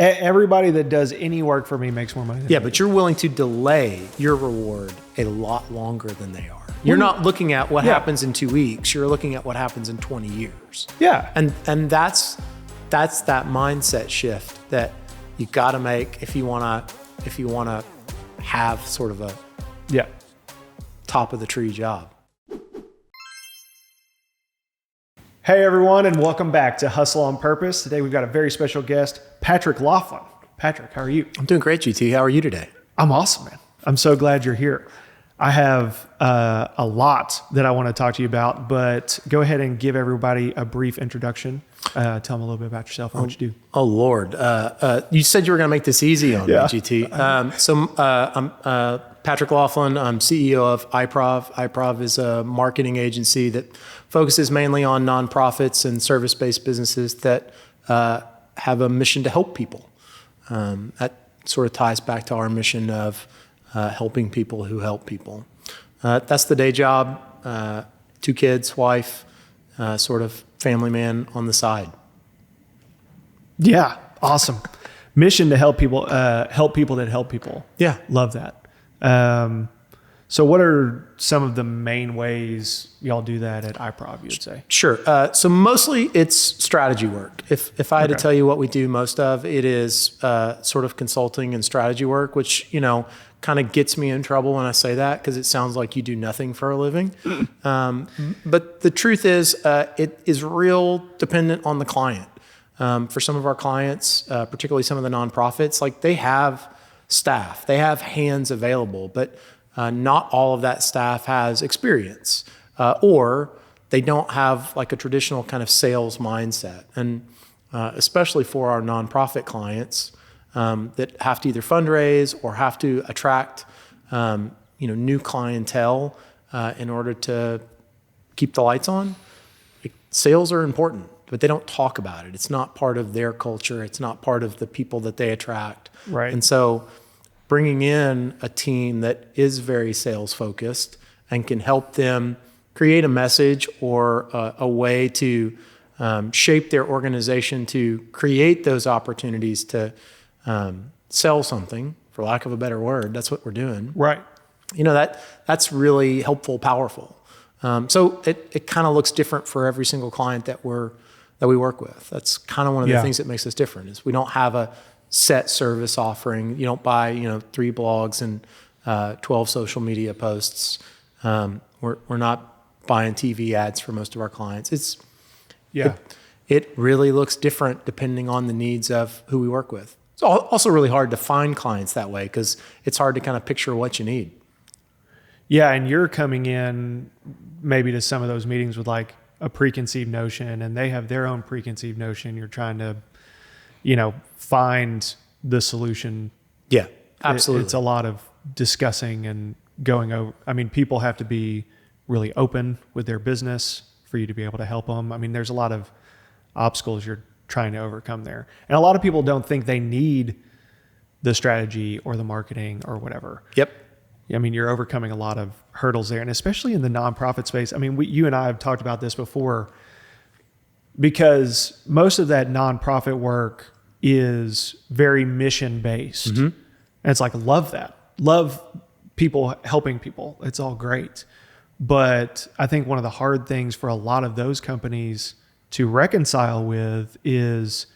Everybody that does any work for me makes more money. Yeah, but you're willing to delay your reward a lot longer than they are. You're not looking at what happens in 2 weeks. You're looking at what happens in 20 years. Yeah. And that's that mindset shift that you got to make if you want to have sort of a top of the tree job. Hey everyone, and welcome back to Hustle on Purpose. Today we've got a very special guest, Patrick Laughlin. Patrick, how are you? I'm doing great, GT. How are you today? I'm awesome, man. I'm so glad you're here. I have a lot that I want to talk to you about, but go ahead and give everybody a brief introduction. Tell them a little bit about yourself and what you do. Oh, Lord. You said you were going to make this easy on me, GT. I'm Patrick Laughlin. I'm CEO of iProv. iProv is a marketing agency that focuses mainly on nonprofits and service-based businesses that have a mission to help people. That sort of ties back to our mission of helping people who help people. That's the day job, 2 kids, wife, sort of family man on the side. Yeah, awesome. Mission to help people that help people. Yeah. Love that. So what are some of the main ways y'all do that at iProv, you would say? Sure. So mostly it's strategy work. If I had to tell you what we do most of, it is sort of consulting and strategy work, which, kind of gets me in trouble when I say that because it sounds like you do nothing for a living. But the truth is, it is real dependent on the client. For some of our clients, particularly some of the nonprofits, like they have staff, they have hands available, but not all of that staff has experience, or they don't have like a traditional kind of sales mindset. And especially for our nonprofit clients that have to either fundraise or have to attract new clientele in order to keep the lights on, sales are important, but they don't talk about it. It's not part of their culture. It's not part of the people that they attract. Right. And so bringing in a team that is very sales focused and can help them create a message or a way to shape their organization to create those opportunities to sell something, for lack of a better word. That's what we're doing. Right. That's really helpful, powerful. So it kind of looks different for every single client that we work with. That's kind of one of the things that makes us different is we don't have a set service offering. You don't buy 3 blogs and 12 social media posts. We're not buying TV ads for most of our clients. It really looks different depending on the needs of who we work with. It's also really hard to find clients that way because it's hard to kind of picture what you need. Yeah, and you're coming in maybe to some of those meetings with like a preconceived notion, and they have their own preconceived notion. You're trying to, find the solution. Yeah, absolutely. It's a lot of discussing and going over. I mean, people have to be really open with their business for you to be able to help them. I mean, there's a lot of obstacles you're trying to overcome there. And a lot of people don't think they need the strategy or the marketing or whatever. Yep. I mean, you're overcoming a lot of hurdles there. And especially in the nonprofit space. I mean, you and I have talked about this before because most of that nonprofit work is very mission based. Mm-hmm. And it's like, love that. Love people helping people. It's all great. But I think one of the hard things for a lot of those companies to reconcile with is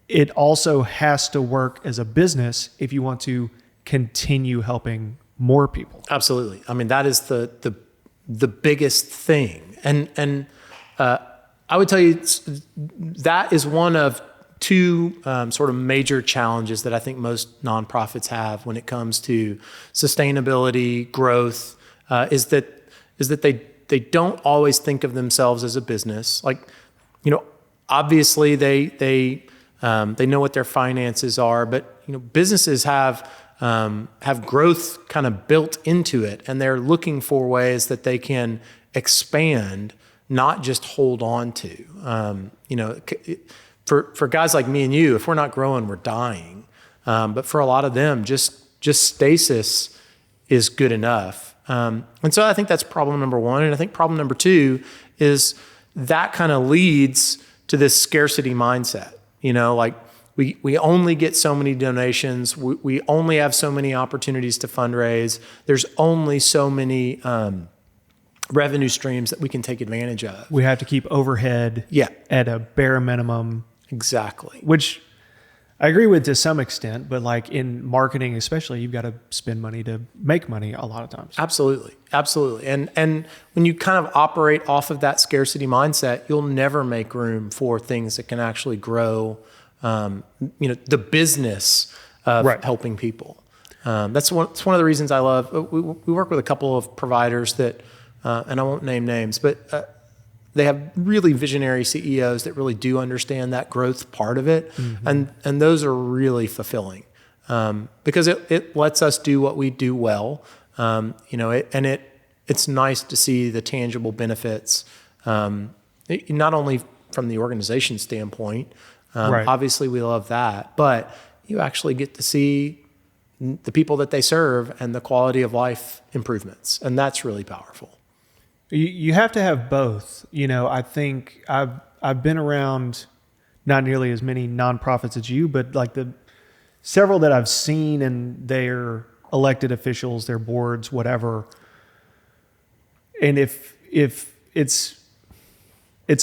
it also has to work as a business if you want to continue helping more people. Absolutely. I mean, that is the biggest thing. And I would tell you that is one of 2 sort of major challenges that I think most nonprofits have when it comes to sustainability, growth, is that they don't always think of themselves as a business. Like, obviously they know what their finances are, but businesses have growth kind of built into it, and they're looking for ways that they can expand, not just hold on to. For guys like me and you, if we're not growing, we're dying. But for a lot of them, just stasis is good enough. And so I think that's problem number 1. And I think problem number 2 is that kind of leads to this scarcity mindset. Like we only get so many donations. We only have so many opportunities to fundraise. There's only so many revenue streams that we can take advantage of. We have to keep overhead at a bare minimum. Exactly. Which I agree with to some extent, but like in marketing especially, you've got to spend money to make money a lot of times. Absolutely. Absolutely. And when you kind of operate off of that scarcity mindset, you'll never make room for things that can actually grow, the business of helping people. It's one of the reasons I love, we work with a couple of providers that, and I won't name names, but they have really visionary CEOs that really do understand that growth part of it. Mm-hmm. And those are really fulfilling because it lets us do what we do well. It's nice to see the tangible benefits, not only from the organization standpoint. Obviously we love that, but you actually get to see the people that they serve and the quality of life improvements. And that's really powerful. You have to have both. I think I've been around not nearly as many nonprofits as you, but like the several that I've seen and their elected officials, their boards, whatever. And if it's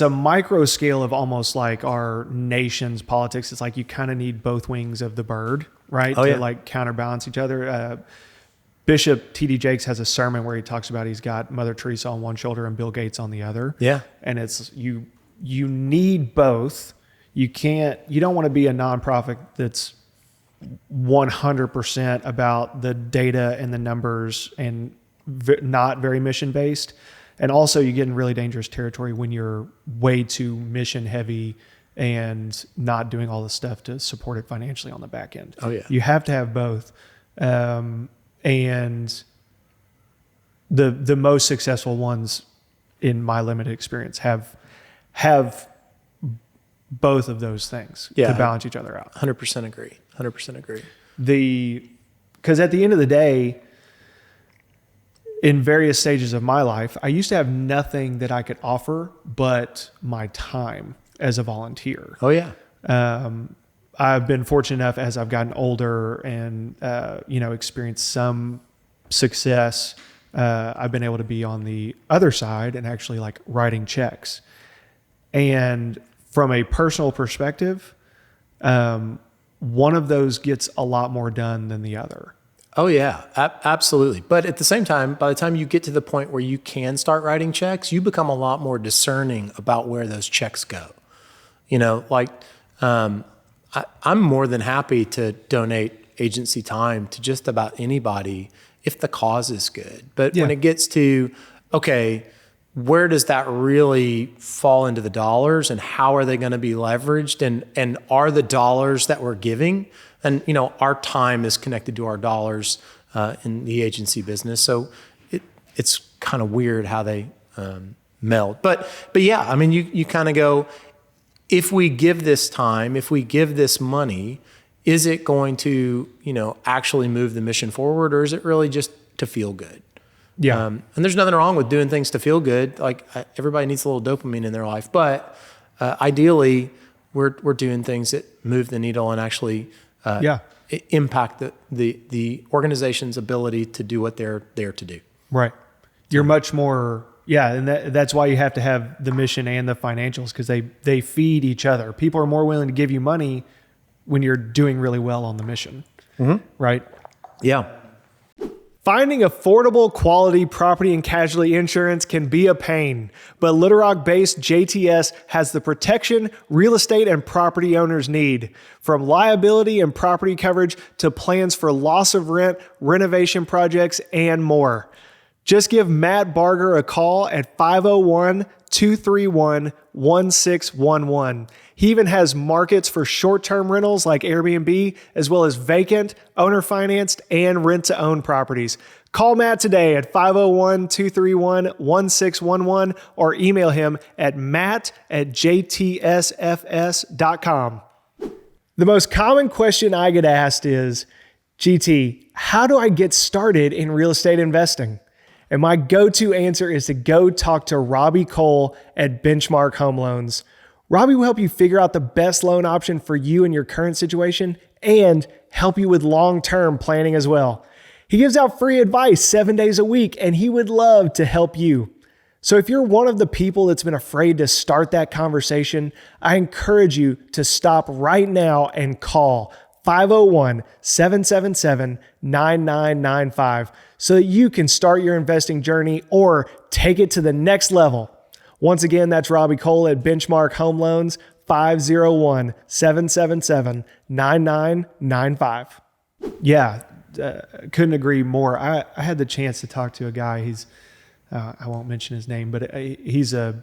a micro scale of almost like our nation's politics, it's like you kind of need both wings of the bird, right? To like counterbalance each other. Bishop T.D. Jakes has a sermon where he talks about he's got Mother Teresa on one shoulder and Bill Gates on the other. Yeah. And it's you need both. You don't want to be a nonprofit that's 100% about the data and the numbers and not very mission based. And also you get in really dangerous territory when you're way too mission heavy and not doing all the stuff to support it financially on the back end. Oh yeah. You have to have both. And the most successful ones in my limited experience have both of those things to balance each other out. 100% agree. 100% agree. Because at the end of the day, in various stages of my life, I used to have nothing that I could offer but my time as a volunteer. Oh yeah. I've been fortunate enough as I've gotten older and, experienced some success. I've been able to be on the other side and actually like writing checks. And from a personal perspective, one of those gets a lot more done than the other. Oh yeah, absolutely. But at the same time, by the time you get to the point where you can start writing checks, you become a lot more discerning about where those checks go. I'm more than happy to donate agency time to just about anybody if the cause is good. But when it gets to, okay, where does that really fall into the dollars and how are they going to be leveraged? And are the dollars that we're giving, and our time is connected to our dollars in the agency business. So it's kind of weird how they meld. But yeah, I mean, you kind of go, if we give this time, if we give this money, is it going to, actually move the mission forward, or is it really just to feel good? Yeah. And there's nothing wrong with doing things to feel good. Like everybody needs a little dopamine in their life, but ideally we're doing things that move the needle and actually impact the organization's ability to do what they're there to do. Right. You're much more, and that's why you have to have the mission and the financials, because they feed each other. People are more willing to give you money when you're doing really well on the mission. Mm-hmm. Right? Yeah. Finding affordable quality property and casualty insurance can be a pain, but Little Rock-based JTS has the protection real estate and property owners need. From liability and property coverage to plans for loss of rent, renovation projects, and more. Just give Matt Barger a call at 501-231-1611. He even has markets for short-term rentals like Airbnb, as well as vacant, owner-financed, and rent-to-own properties. Call Matt today at 501-231-1611 or email him at matt@jtsfs.com. The most common question I get asked is, GT, how do I get started in real estate investing? And my go-to answer is to go talk to Robbie Cole at Benchmark Home Loans. Robbie will help you figure out the best loan option for you in your current situation and help you with long-term planning as well. He gives out free advice 7 days a week, and he would love to help you. So if you're one of the people that's been afraid to start that conversation, I encourage you to stop right now and call 501-777-9995 so that you can start your investing journey or take it to the next level. Once again, that's Robbie Cole at Benchmark Home Loans, 501-777-9995. Yeah, couldn't agree more. I had the chance to talk to a guy. He's I won't mention his name, but he's a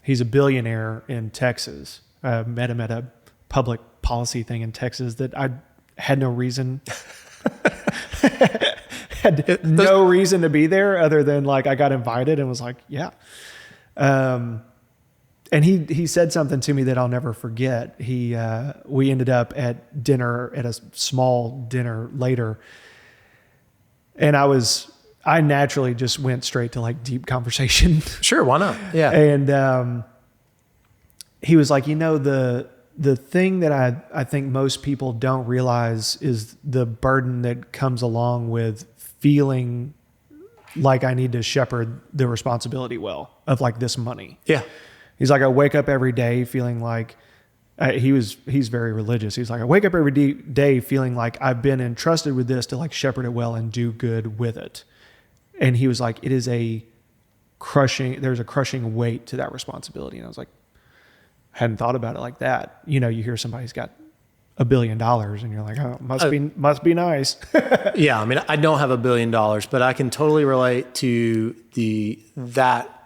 billionaire in Texas. I met him at a public policy thing in Texas that I had no reason reason to be there other than like I got invited and was like, yeah. And he said something to me that I'll never forget. We ended up at dinner, at a small dinner later, and I naturally just went straight to like deep conversation. Sure, why not? Yeah. And he was like, the thing that I think most people don't realize is the burden that comes along with feeling like I need to shepherd the responsibility well of like this money. Yeah. He's like, I wake up every day feeling like he's very religious. He's like, I wake up every day feeling like I've been entrusted with this to like shepherd it well and do good with it. And he was like, there's a crushing weight to that responsibility. And I was like, I hadn't thought about it like that. You hear somebody's got $1 billion and you're like, oh, must be nice. Yeah. I mean, I don't have $1 billion, but I can totally relate to that.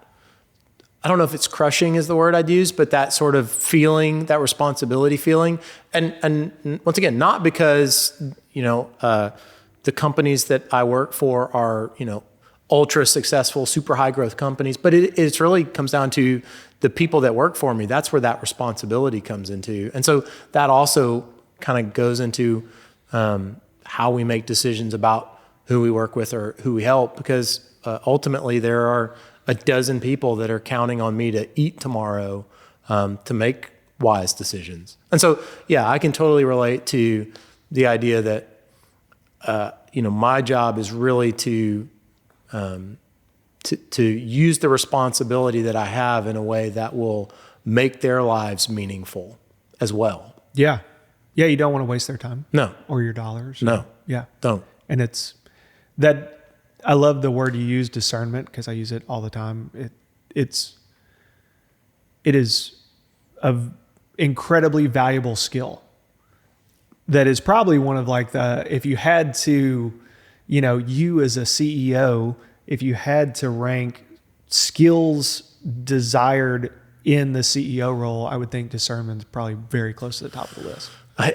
I don't know if it's crushing is the word I'd use, but that sort of feeling, that responsibility feeling. And once again, not because, the companies that I work for are, ultra successful, super high growth companies, but it really comes down to the people that work for me. That's where that responsibility comes into. And so that also kind of goes into how we make decisions about who we work with or who we help, because ultimately there are a dozen people that are counting on me to eat tomorrow to make wise decisions. And so, yeah, I can totally relate to the idea that, my job is really to use the responsibility that I have in a way that will make their lives meaningful as well. Yeah. Yeah. You don't want to waste their time. No. Or your dollars. No. Yeah. Don't. And it's that I love the word you use, discernment, because I use it all the time. It is an incredibly valuable skill that is probably one of like if you had to, you as a CEO, if you had to rank skills desired in the CEO role, I would think discernment is probably very close to the top of the list. I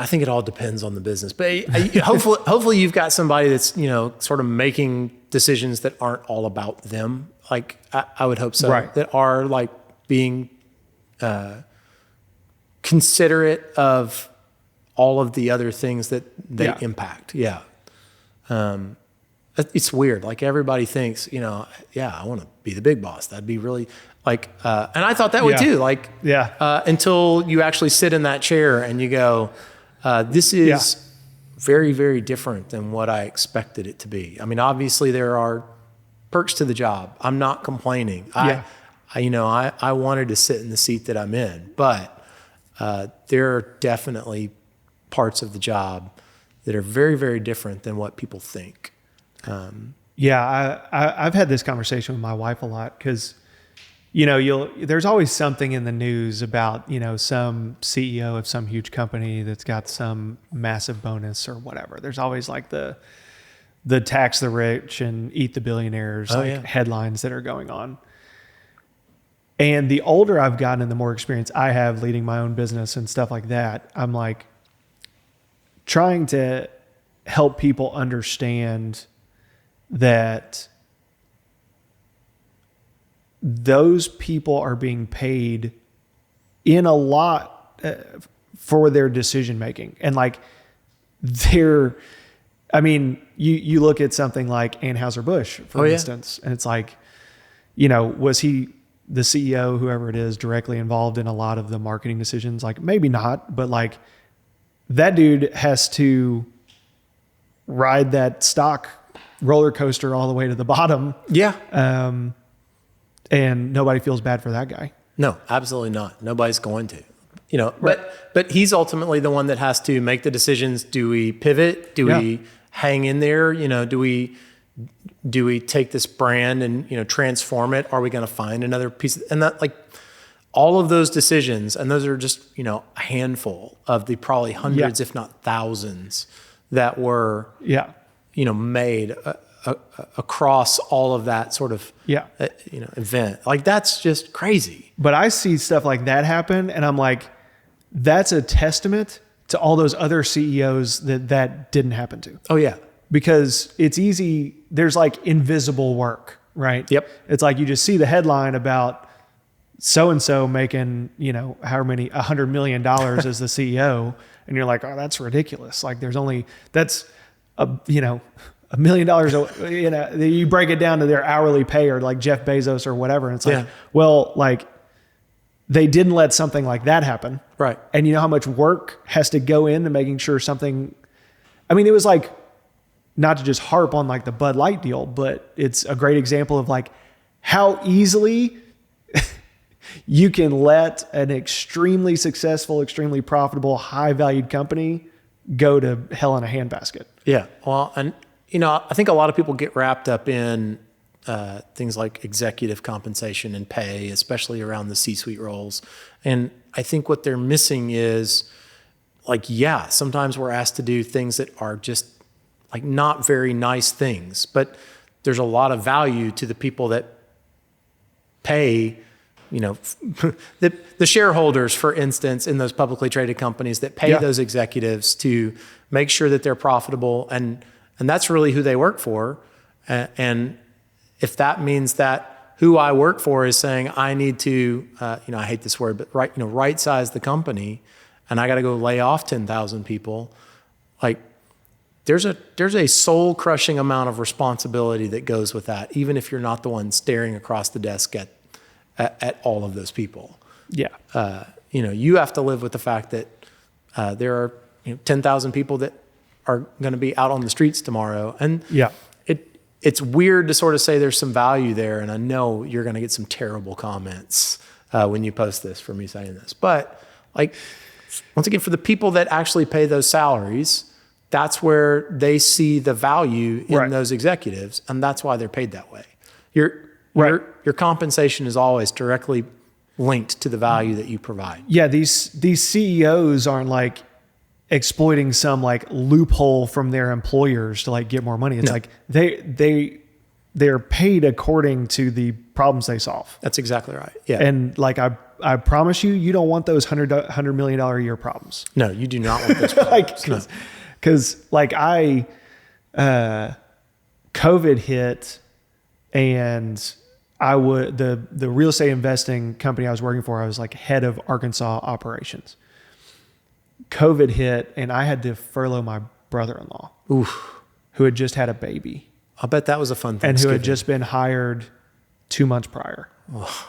think it all depends on the business, but hopefully you've got somebody that's, sort of making decisions that aren't all about them. Like I would hope so, right. That are like being considerate of all of the other things that they impact. Yeah. It's weird. Like everybody thinks, I want to be the big boss. That'd be really like, and I thought that would too. Like, until you actually sit in that chair and you go, this is very, very different than what I expected it to be. I mean, obviously there are perks to the job. I'm not complaining. I wanted to sit in the seat that I'm in, but there are definitely parts of the job that are very, very different than what people think. I've had this conversation with my wife a lot because, there's always something in the news about, some CEO of some huge company that's got some massive bonus or whatever. There's always like the tax the rich and eat the billionaires headlines that are going on. And the older I've gotten and the more experience I have leading my own business and stuff like that, I'm like trying to help people understand that those people are being paid in a lot for their decision making. And like you look at something like Anheuser-Busch, for instance, and it's like, was he the CEO, whoever it is, directly involved in a lot of the marketing decisions? Like maybe not, but like that dude has to ride that stock roller coaster all the way to the bottom. Yeah. And nobody feels bad for that guy. No, absolutely not. Nobody's going to, but he's ultimately the one that has to make the decisions. Do we pivot? Do we hang in there? Do we take this brand and, transform it? Are we going to find another piece? And that, like, all of those decisions, and those are just, a handful of the probably hundreds, if not thousands, that were, made across all of that sort of, event. Like, that's just crazy. But I see stuff like that happen, and I'm like, that's a testament to all those other CEOs that didn't happen to. Oh, yeah. Because it's easy. There's like invisible work, right? Yep. It's like you just see the headline about so-and-so making, however many, $100 million as the CEO. And you're like, oh, that's ridiculous. Like that's $1 million, you break it down to their hourly pay, or like Jeff Bezos or whatever. And it's like, well, like they didn't let something like that happen. Right. And you know how much work has to go into making sure something, it was like, not to just harp on like the Bud Light deal, but it's a great example of like how easily you can let an extremely successful, extremely profitable, high valued company go to hell in a handbasket. Yeah. Well, and I think a lot of people get wrapped up in things like executive compensation and pay, especially around the C-suite roles. And I think what they're missing is like, sometimes we're asked to do things that are just like not very nice things, but there's a lot of value to the people that pay, the shareholders, for instance, in those publicly traded companies that pay those executives to make sure that they're profitable. And that's really who they work for. And if that means that who I work for is saying, I need to, I hate this word, but right-size the company, and I got to go lay off 10,000 people, like, there's a soul-crushing amount of responsibility that goes with that, even if you're not the one staring across the desk at all of those people. Yeah. You have to live with the fact that there are 10,000 people that are going to be out on the streets tomorrow. And it's weird to sort of say there's some value there, and I know you're going to get some terrible comments when you post this for me saying this. But like, once again, for the people that actually pay those salaries, that's where they see the value in those executives, and that's why they're paid that way. Your compensation is always directly linked to the value that you provide. Yeah, these CEOs aren't like exploiting some like loophole from their employers to like get more money. It's like they're paid according to the problems they solve. That's exactly right. Yeah. And like I promise you don't want those $100 million a year problems. No, you do not want those problems. Because like COVID hit, and the real estate investing company I was working for, I was like head of Arkansas operations. COVID hit, and I had to furlough my brother-in-law, who had just had a baby. I'll bet that was a fun thing. And who had just been hired 2 months prior.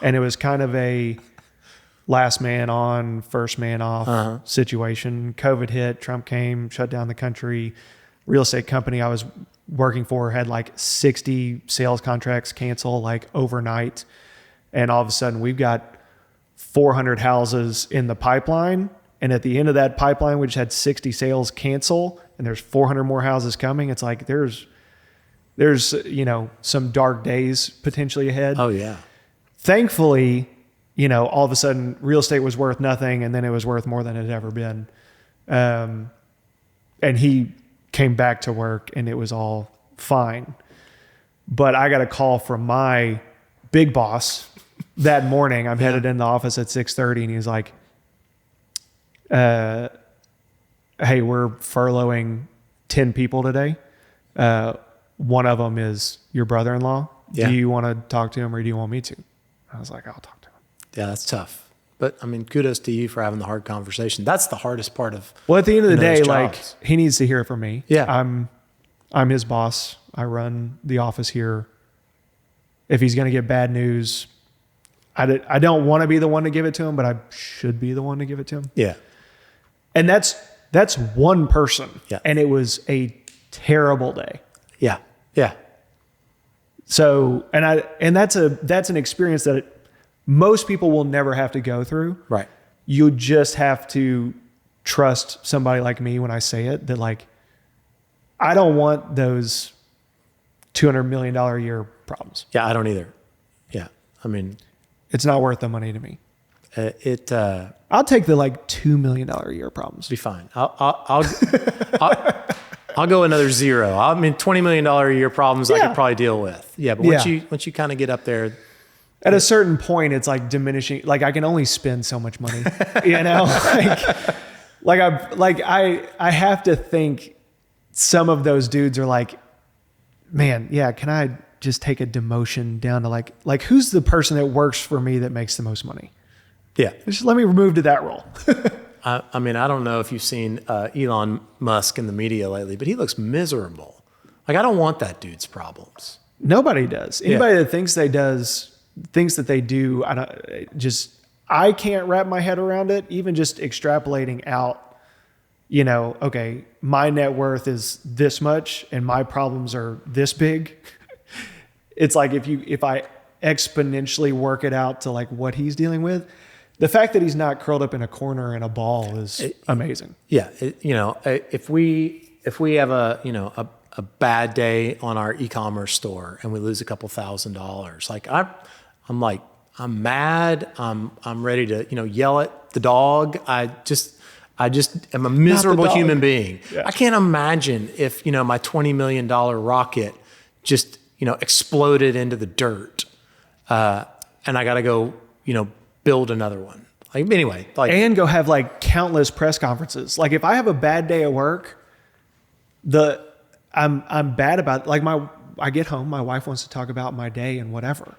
And it was kind of a last man on, first man off situation. COVID hit, Trump came, shut down the country. Real estate company I was working for had like 60 sales contracts cancel like overnight. And all of a sudden we've got 400 houses in the pipeline. And at the end of that pipeline, we just had 60 sales cancel, and there's 400 more houses coming. It's like, there's, some dark days potentially ahead. Oh yeah. Thankfully, all of a sudden real estate was worth nothing, and then it was worth more than it had ever been. And he came back to work, and it was all fine. But I got a call from my big boss that morning. I'm headed in the office at 6:30, and he's like, hey, we're furloughing 10 people today. One of them is your brother-in-law. Yeah. Do you want to talk to him, or do you want me to? I was like, I'll talk to him. Yeah, that's tough. But I mean, kudos to you for having the hard conversation. That's the hardest part of. Well, at the end of the day, like, he needs to hear it from me. Yeah. I'm his boss. I run the office here. If he's going to get bad news, I don't want to be the one to give it to him, but I should be the one to give it to him. Yeah. And that's one person. Yeah. And it was a terrible day. Yeah. Yeah. So, and that's an experience that most people will never have to go through. Right. You just have to trust somebody like me when I say it, that like, I don't want those $200 million a year problems. Yeah, I don't either. Yeah. I mean, it's not worth the money to me. I'll take the like $2 million a year problems. Be fine. I'll go another zero. I mean, $20 million a year problems I could probably deal with. Yeah. But once you kind of get up there, at a certain point, it's like diminishing. Like I can only spend so much money, you know, I have to think some of those dudes are like, man, yeah, can I just take a demotion down to like who's the person that works for me that makes the most money? Yeah. Just let me move to that role. I mean, I don't know if you've seen Elon Musk in the media lately, but he looks miserable. Like, I don't want that dude's problems. Nobody does. Anybody that thinks they do, I can't wrap my head around it. Even just extrapolating out, you know, okay, my net worth is this much and my problems are this big. It's like if I exponentially work it out to like what he's dealing with, the fact that he's not curled up in a corner in a ball is amazing. Yeah. If we have a bad day on our e-commerce store and we lose a couple $1,000, like I'm mad. I'm ready to, yell at the dog. I just am a miserable human being. Yeah. I can't imagine if, my $20 million rocket just, exploded into the dirt, and I got to go, build another one. Like, anyway, and go have like countless press conferences. Like if I have a bad day at work, I'm bad about, like I get home, my wife wants to talk about my day and whatever.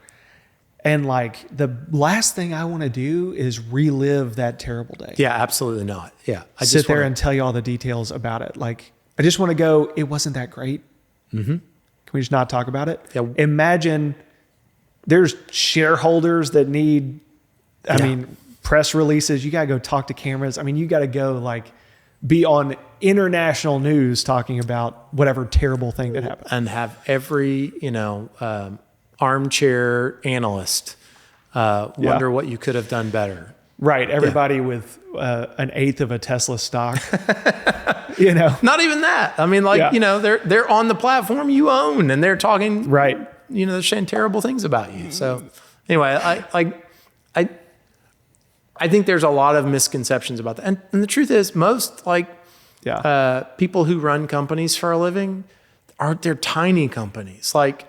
And like the last thing I want to do is relive that terrible day. Yeah, absolutely not. Yeah. I sit there and tell you all the details about it. Like I just want to go, it wasn't that great. Mm-hmm. Can we just not talk about it? Yeah. Imagine there's shareholders that need, I mean, press releases. You got to go talk to cameras. I mean, you got to go like be on international news talking about whatever terrible thing that happened. And have every, armchair analyst wonder what you could have done better. Right. Everybody with an eighth of a Tesla stock, Not even that. I mean, they're on the platform you own and they're talking, right. They're saying terrible things about you. So anyway, I think there's a lot of misconceptions about that. And the truth is most people who run companies for a living they're tiny companies. Like,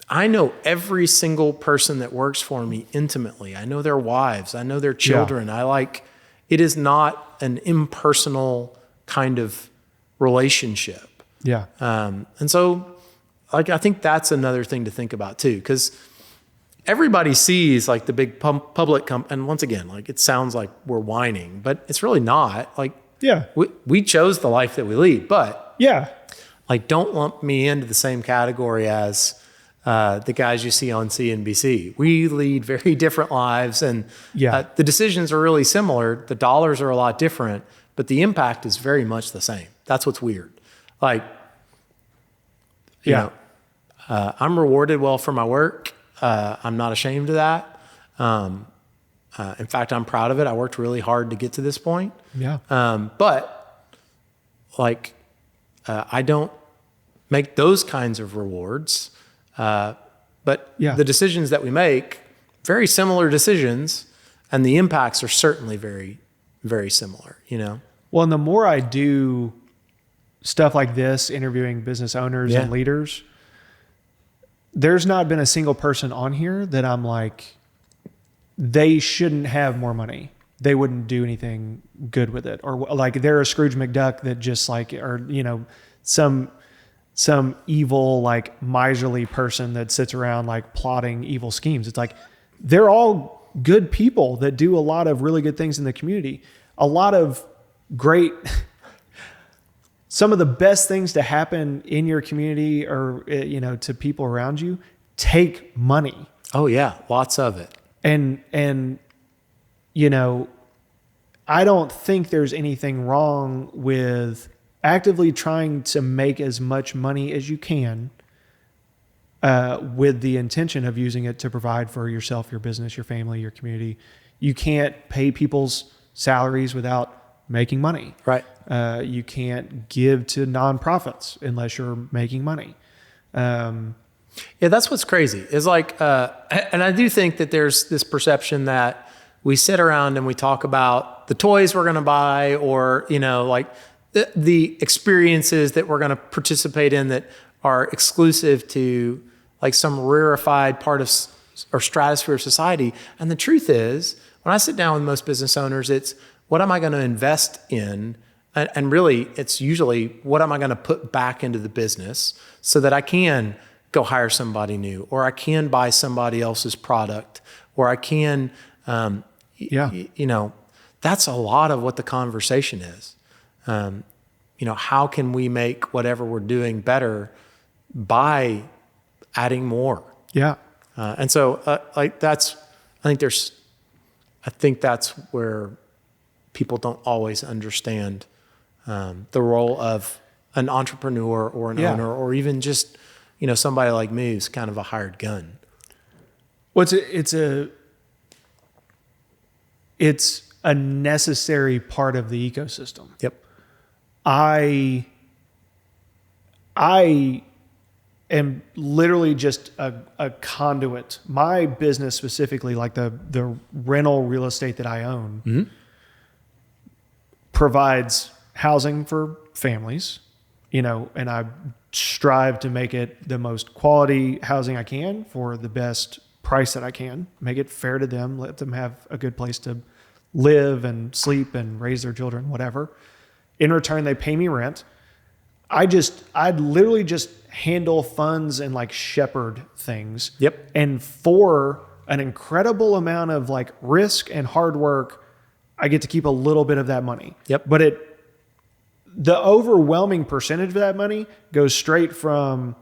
I know every single person that works for me intimately. I know their wives. I know their children. Yeah. It is not an impersonal kind of relationship. Yeah. And so I think that's another thing to think about too, because everybody sees like the big public and once again, like it sounds like we're whining, but it's really not. Like, yeah, we chose the life that we lead, but yeah, like don't lump me into the same category as the guys you see on CNBC. We lead very different lives, and the decisions are really similar. The dollars are a lot different, but the impact is very much the same. That's what's weird. Like, I'm rewarded well for my work. I'm not ashamed of that. In fact, I'm proud of it. I worked really hard to get to this point. Yeah. But I don't make those kinds of rewards. But the decisions that we make, very similar decisions, and the impacts are certainly very, very similar, Well, and the more I do stuff like this, interviewing business owners and leaders, there's not been a single person on here that I'm like, they shouldn't have more money. They wouldn't do anything good with it. Or like they're a Scrooge McDuck that just like, or, some evil, like miserly person that sits around like plotting evil schemes. It's like, they're all good people that do a lot of really good things in the community. A lot of great, some of the best things to happen in your community or, to people around you take money. Oh yeah. Lots of it. And, you know, I don't think there's anything wrong with actively trying to make as much money as you can with the intention of using it to provide for yourself, your business, your family, your community. You can't pay people's salaries without making money. Right. You can't give to nonprofits unless you're making money. Yeah, that's what's crazy. Is like, and I do think that there's this perception that we sit around and we talk about the toys we're going to buy, or, you know, like the experiences that we're going to participate in that are exclusive to like some rarefied part of or stratosphere of society. And the truth is, when I sit down with most business owners, it's what am I going to invest in? And really, it's usually what am I going to put back into the business so that I can go hire somebody new, or I can buy somebody else's product, or I can, you know, that's a lot of what the conversation is. You know, how can we make whatever we're doing better by adding more? Yeah. And so like that's, I think that's where people don't always understand the role of an entrepreneur or an owner, or even just, you know, somebody like me who's kind of a hired gun. Well, it's a necessary part of the ecosystem. Yep. I am literally just a conduit. My business specifically, like the rental real estate that I own, provides housing for families, you know, and I strive to make it the most quality housing I can for the best price that I can, make it fair to them, let them have a good place to live and sleep and raise their children, whatever. In return, they pay me rent. I'd literally just handle funds and like shepherd things. Yep. And for an incredible amount of like risk and hard work, I get to keep a little bit of that money. Yep. But the overwhelming percentage of that money goes straight from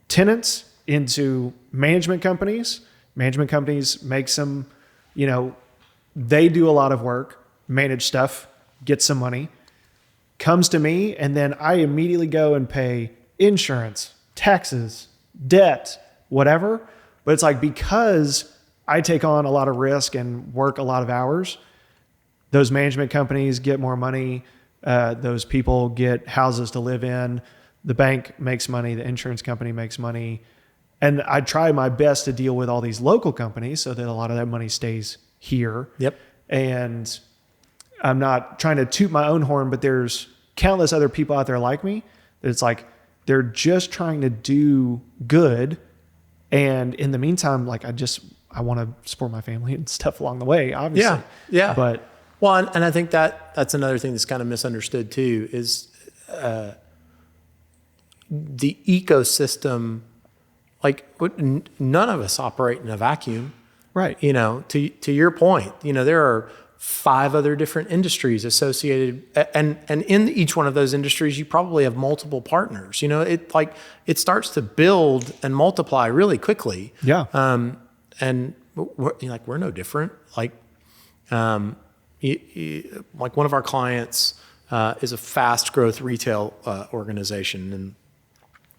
tenants into management companies. Management companies make some, you know, they do a lot of work, manage stuff, get some money, comes to me, and then I immediately go and pay insurance, taxes, debt, whatever. But it's like, because I take on a lot of risk and work a lot of hours, those management companies get more money. Those people get houses to live in. The bank makes money. The insurance company makes money. And I try my best to deal with all these local companies so that a lot of that money stays here. Yep. And I'm not trying to toot my own horn, but there's countless other people out there like me. It's like, they're just trying to do good. And in the meantime, like I want to support my family and stuff along the way, obviously. Yeah. But well, and I think that's another thing that's kind of misunderstood too, is the ecosystem. Like none of us operate in a vacuum, right? You know, to your point, you know, there are 5 other different industries associated, and in each one of those industries, you probably have multiple partners. You know, it starts to build and multiply really quickly. Yeah. And we're no different. Like one of our clients is a fast growth retail organization, and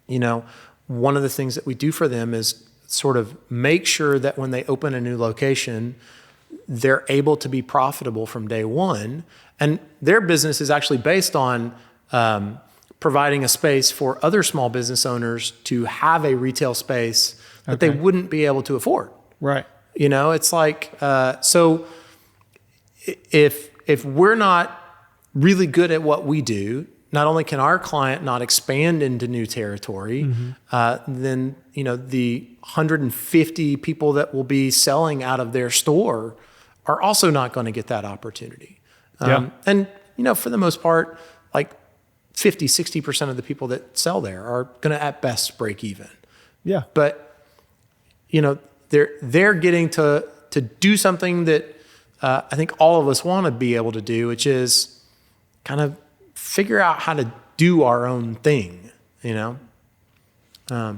you know, one of the things that we do for them is sort of make sure that when they open a new location, they're able to be profitable from day one. And their business is actually based on providing a space for other small business owners to have a retail space that they wouldn't be able to afford. Right. You know, it's like, so if we're not really good at what we do, not only can our client not expand into new territory, then, you know, the 150 people that will be selling out of their store are also not going to get that opportunity. And, you know, for the most part, like 50, 60% of the people that sell there are going to at best break even. Yeah. But, you know, they're getting to do something that I think all of us want to be able to do, which is kind of figure out how to do our own thing, you know? I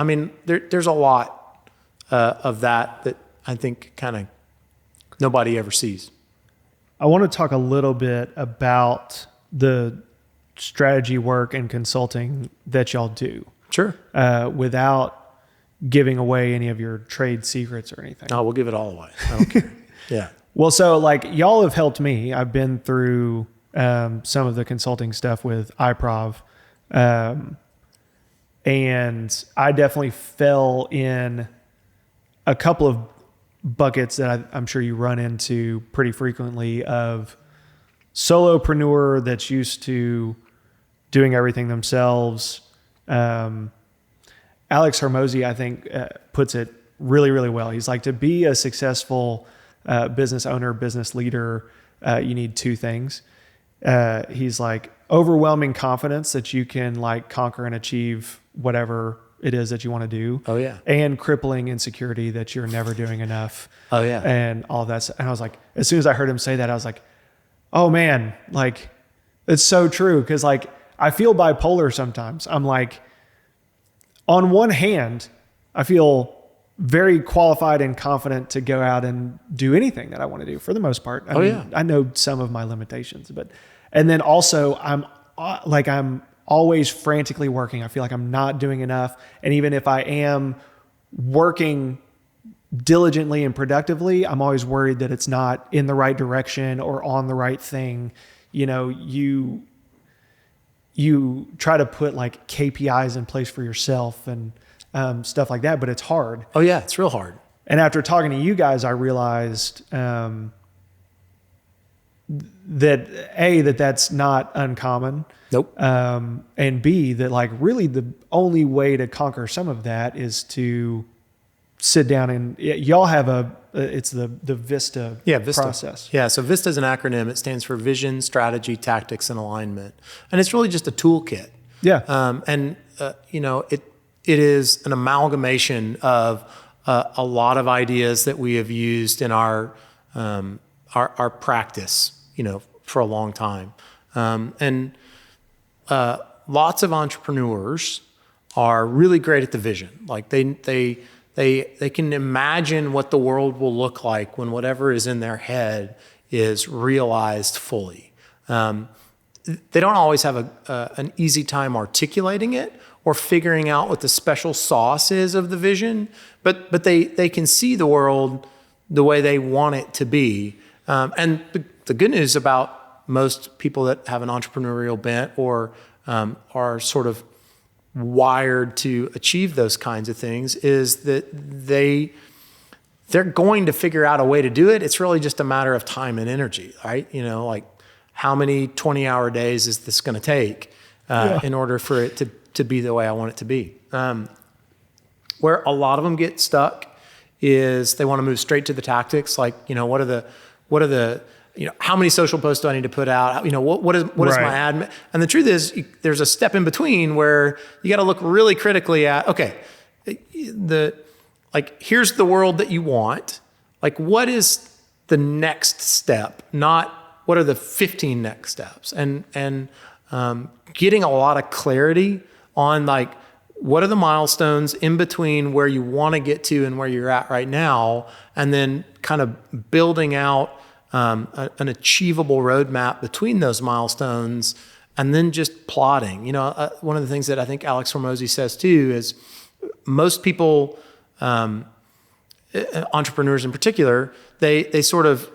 mean, there's a lot of that I think kind of nobody ever sees. I want to talk a little bit about the strategy work and consulting that y'all do. Sure. Without giving away any of your trade secrets or anything. No, we'll give it all away. I don't care. Yeah. Well, so like y'all have helped me. I've been through some of the consulting stuff with iProv. And I definitely fell in a couple of buckets that I'm sure you run into pretty frequently of solopreneur that's used to doing everything themselves. Alex Hormozy, I think, puts it really, really well. He's like, to be a successful business owner, business leader, you need two things. He's like, overwhelming confidence that you can like conquer and achieve whatever it is that you want to do. Oh yeah. And crippling insecurity that you're never doing enough. Oh yeah. And all that. And I was like, as soon as I heard him say that, I was like, oh man, like it's so true. Cause like, I feel bipolar sometimes. I'm like, on one hand, I feel very qualified and confident to go out and do anything that I want to do for the most part. I mean, I know some of my limitations, and then also I'm always frantically working. I feel like I'm not doing enough. And even if I am working diligently and productively, I'm always worried that it's not in the right direction or on the right thing. You know, you try to put like KPIs in place for yourself and stuff like that, but it's hard. Oh yeah, it's real hard. And after talking to you guys, I realized that's not uncommon. Nope. And B, that like really the only way to conquer some of that is to sit down and y'all have it's the Vista process. Yeah. So Vista is an acronym. It stands for Vision, Strategy, Tactics, and Alignment. And it's really just a toolkit. Yeah. It is an amalgamation of a lot of ideas that we have used in our practice, for a long time. Lots of entrepreneurs are really great at the vision. Like they can imagine what the world will look like when whatever is in their head is realized fully. They don't always have an easy time articulating it or figuring out what the special sauce is of the vision, but they can see the world the way they want it to be. And the good news about most people that have an entrepreneurial bent or are sort of wired to achieve those kinds of things is that they're going to figure out a way to do it. It's really just a matter of time and energy, right? Like how many 20-hour days is this going to take in order for it to be the way I want it to be? Where a lot of them get stuck is they want to move straight to the tactics. Like, what are the how many social posts do I need to put out? What is my ad? And the truth is there's a step in between where you got to look really critically at, okay, here's the world that you want. Like, what is the next step? Not what are the 15 next steps? And getting a lot of clarity on like, what are the milestones in between where you want to get to and where you're at right now? And then kind of building out an achievable roadmap between those milestones, and then just plotting. One of the things that I think Alex Hormozy says too is most people, entrepreneurs in particular, they sort of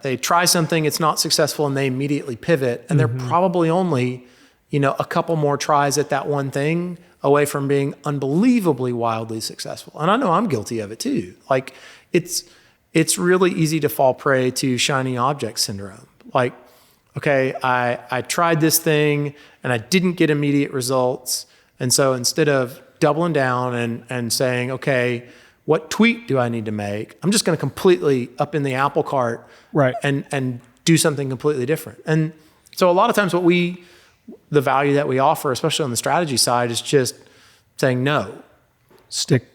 they try something, it's not successful, and they immediately pivot, and they're probably only a couple more tries at that one thing away from being unbelievably wildly successful. And I know I'm guilty of it too. Like it's really easy to fall prey to shiny object syndrome. Like, okay, I tried this thing and I didn't get immediate results. And so instead of doubling down and saying, okay, what tweak do I need to make? I'm just going to completely up in the apple cart and do something completely different. And so a lot of times the value that we offer, especially on the strategy side, is just saying no. Stick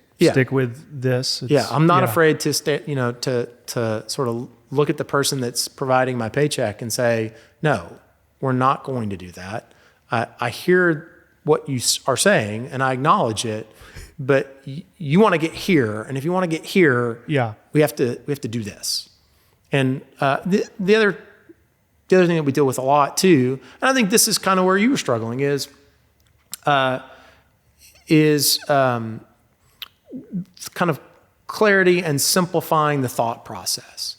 with this. I'm not afraid to to sort of look at the person that's providing my paycheck and say, no, we're not going to do that. I hear what you are saying and I acknowledge it, but you want to get here. And if you want to get here, we have to do this. And the other thing that we deal with a lot too, and I think this is kind of where you were struggling, is kind of clarity and simplifying the thought process.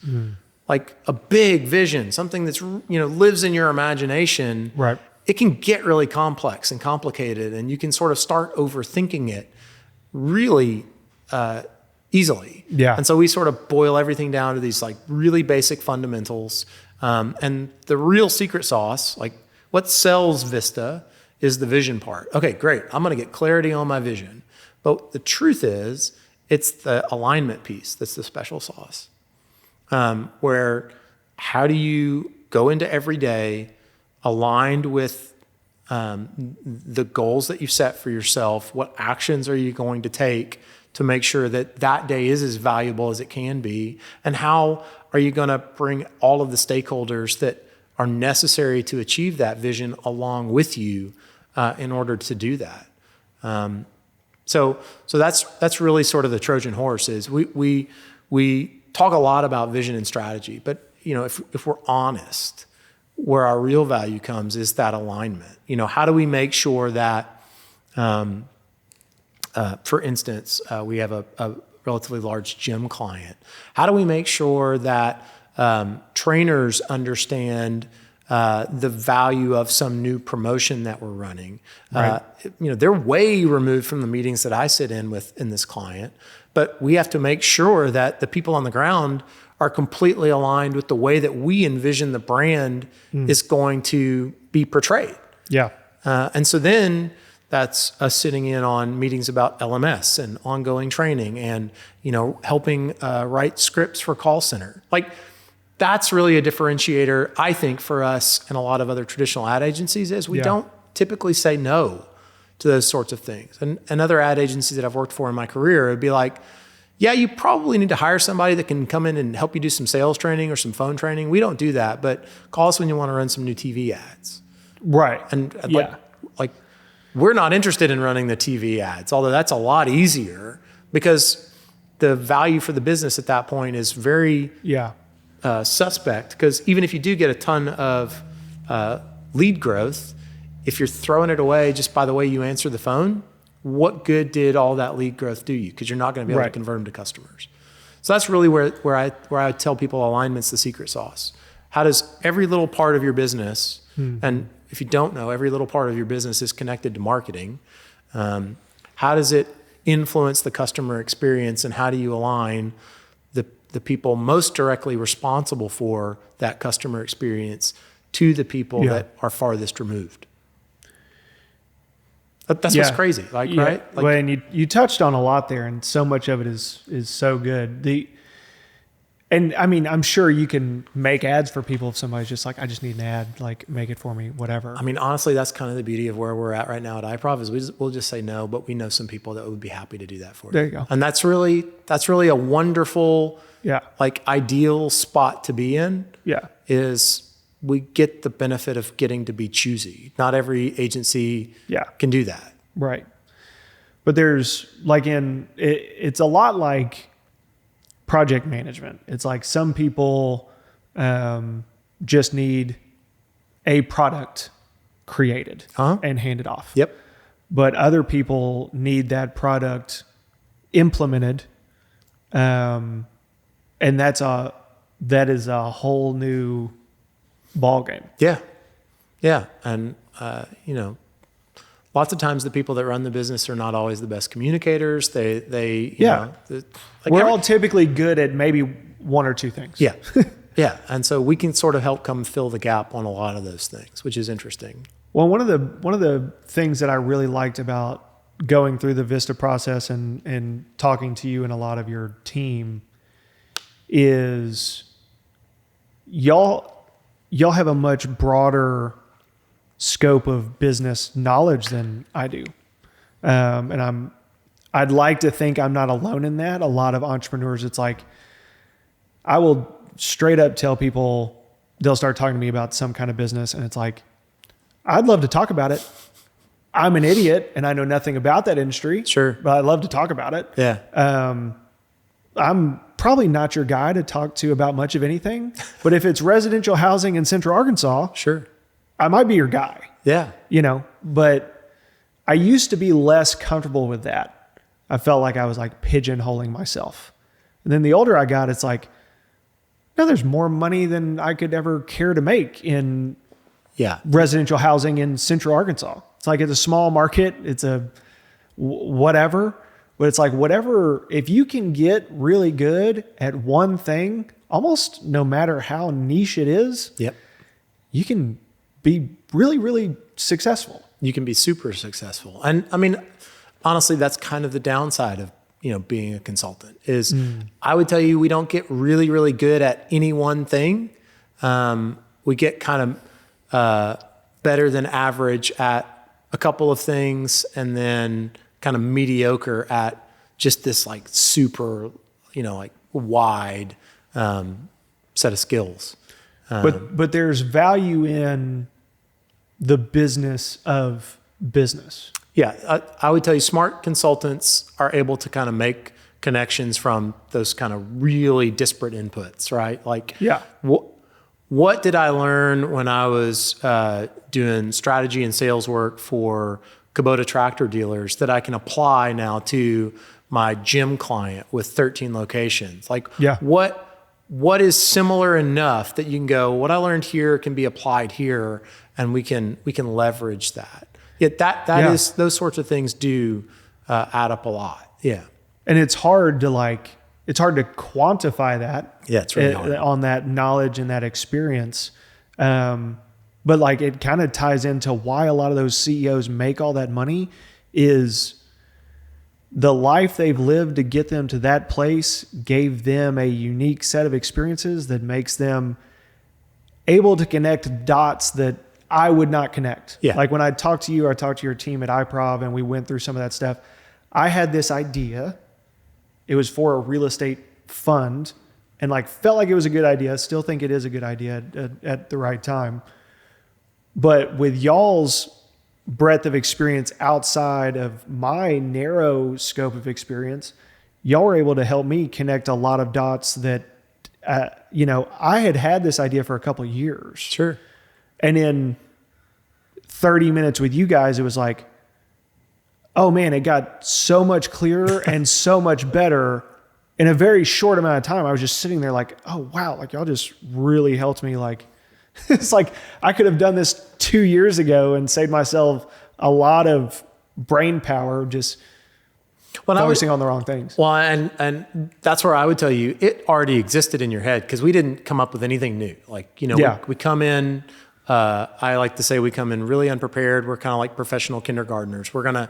Like a big vision, something that's, lives in your imagination. Right. It can get really complex and complicated, and you can sort of start overthinking it really easily. Yeah. And so we sort of boil everything down to these like really basic fundamentals. And the real secret sauce, like what sells Vista, is the vision part. Okay, great. I'm going to get clarity on my vision. But the truth is, it's the alignment piece that's the special sauce. Where how do you go into every day aligned with the goals that you've set for yourself? What actions are you going to take to make sure that that day is as valuable as it can be? And how are you going to bring all of the stakeholders that are necessary to achieve that vision along with you in order to do that? So that's really sort of the Trojan horse. Is we talk a lot about vision and strategy, but if we're honest, where our real value comes is that alignment. How do we make sure that, for instance, we have a relatively large gym client. How do we make sure that trainers understand the value of some new promotion that we're running? Right. They're way removed from the meetings that I sit in with in this client, but we have to make sure that the people on the ground are completely aligned with the way that we envision the brand is going to be portrayed. Yeah. And so then that's us sitting in on meetings about LMS and ongoing training and, helping write scripts for call center. Like that's really a differentiator, I think, for us and a lot of other traditional ad agencies, is we don't typically say no to those sorts of things. And other ad agencies that I've worked for in my career, it'd be like, yeah, you probably need to hire somebody that can come in and help you do some sales training or some phone training. We don't do that, but call us when you want to run some new TV ads. Right. And like we're not interested in running the TV ads, although that's a lot easier because the value for the business at that point is very suspect. Because even if you do get a ton of lead growth, if you're throwing it away just by the way you answer the phone, what good did all that lead growth do you? Because you're not going to be able to convert them to customers. So that's really where I tell people alignment's the secret sauce. How does every little part of your business, and if you don't know, every little part of your business is connected to marketing. How does it influence the customer experience, and how do you align the people most directly responsible for that customer experience to the people that are farthest removed? That's what's crazy, right? Like, well, and you touched on a lot there, and so much of it is so good. And I mean, I'm sure you can make ads for people if somebody's just like, I just need an ad, like make it for me, whatever. I mean, honestly, that's kind of the beauty of where we're at right now at iProv, is we'll just say no, but we know some people that would be happy to do that for you. There you go. And that's really a wonderful, like ideal spot to be in. Yeah, is we get the benefit of getting to be choosy. Not every agency can do that. Right. But there's it's a lot like project management. It's like some people just need a product created and handed off. Yep. But other people need that product implemented. And that is a whole new ball game. Yeah. Yeah. And, lots of times the people that run the business are not always the best communicators. We're all typically good at maybe one or two things. Yeah. Yeah. And so we can sort of help come fill the gap on a lot of those things, which is interesting. Well, one of the things that I really liked about going through the Vista process and talking to you and a lot of your team is y'all have a much broader scope of business knowledge than I do. And I'd like to think I'm not alone in that. A lot of entrepreneurs, it's like, I will straight up tell people, they'll start talking to me about some kind of business, and it's like, I'd love to talk about it. I'm an idiot and I know nothing about that industry. Sure. But I love to talk about it. Yeah. I'm probably not your guy to talk to about much of anything, but if it's residential housing in Central Arkansas, Sure. I might be your guy. Yeah. But I used to be less comfortable with that. I felt like I was like pigeonholing myself. And then the older I got, it's like, no, there's more money than I could ever care to make in residential housing in Central Arkansas. It's like, it's a small market. It's a whatever, but it's like whatever, if you can get really good at one thing, almost no matter how niche it is, you can be really, really successful. You can be super successful. And I mean, honestly, that's kind of the downside of, being a consultant is I would tell you, we don't get really, really good at any one thing. We get kind of better than average at a couple of things and then kind of mediocre at just this like super, like wide set of skills. But there's value in the business of business. Yeah, I would tell you smart consultants are able to kind of make connections from those kind of really disparate inputs, right? Like, what did I learn when I was doing strategy and sales work for Kubota tractor dealers that I can apply now to my gym client with 13 locations? Like, what is similar enough that you can go, what I learned here can be applied here, and we can leverage that. Yeah, that is, those sorts of things do add up a lot. Yeah. And it's hard to quantify that. Yeah, it's really hard. On that knowledge and that experience. But like it kind of ties into why a lot of those CEOs make all that money is the life they've lived to get them to that place gave them a unique set of experiences that makes them able to connect dots that I would not connect. Yeah. Like when I talked to you, I talked to your team at iProv and we went through some of that stuff. I had this idea. It was for a real estate fund and like felt like it was a good idea. Still think it is a good idea at the right time. But with y'all's breadth of experience outside of my narrow scope of experience, y'all were able to help me connect a lot of dots that, I had this idea for a couple of years. Sure. And in 30 minutes with you guys, it was like, oh man, it got so much clearer and so much better in a very short amount of time. I was just sitting there like, oh wow, like y'all just really helped me. Like, it's like I could have done this 2 years ago and saved myself a lot of brain power just focusing on the wrong things. Well, and that's where I would tell you, it already existed in your head because we didn't come up with anything new. Like, we come in, I like to say we come in really unprepared. We're kind of like professional kindergartners. We're gonna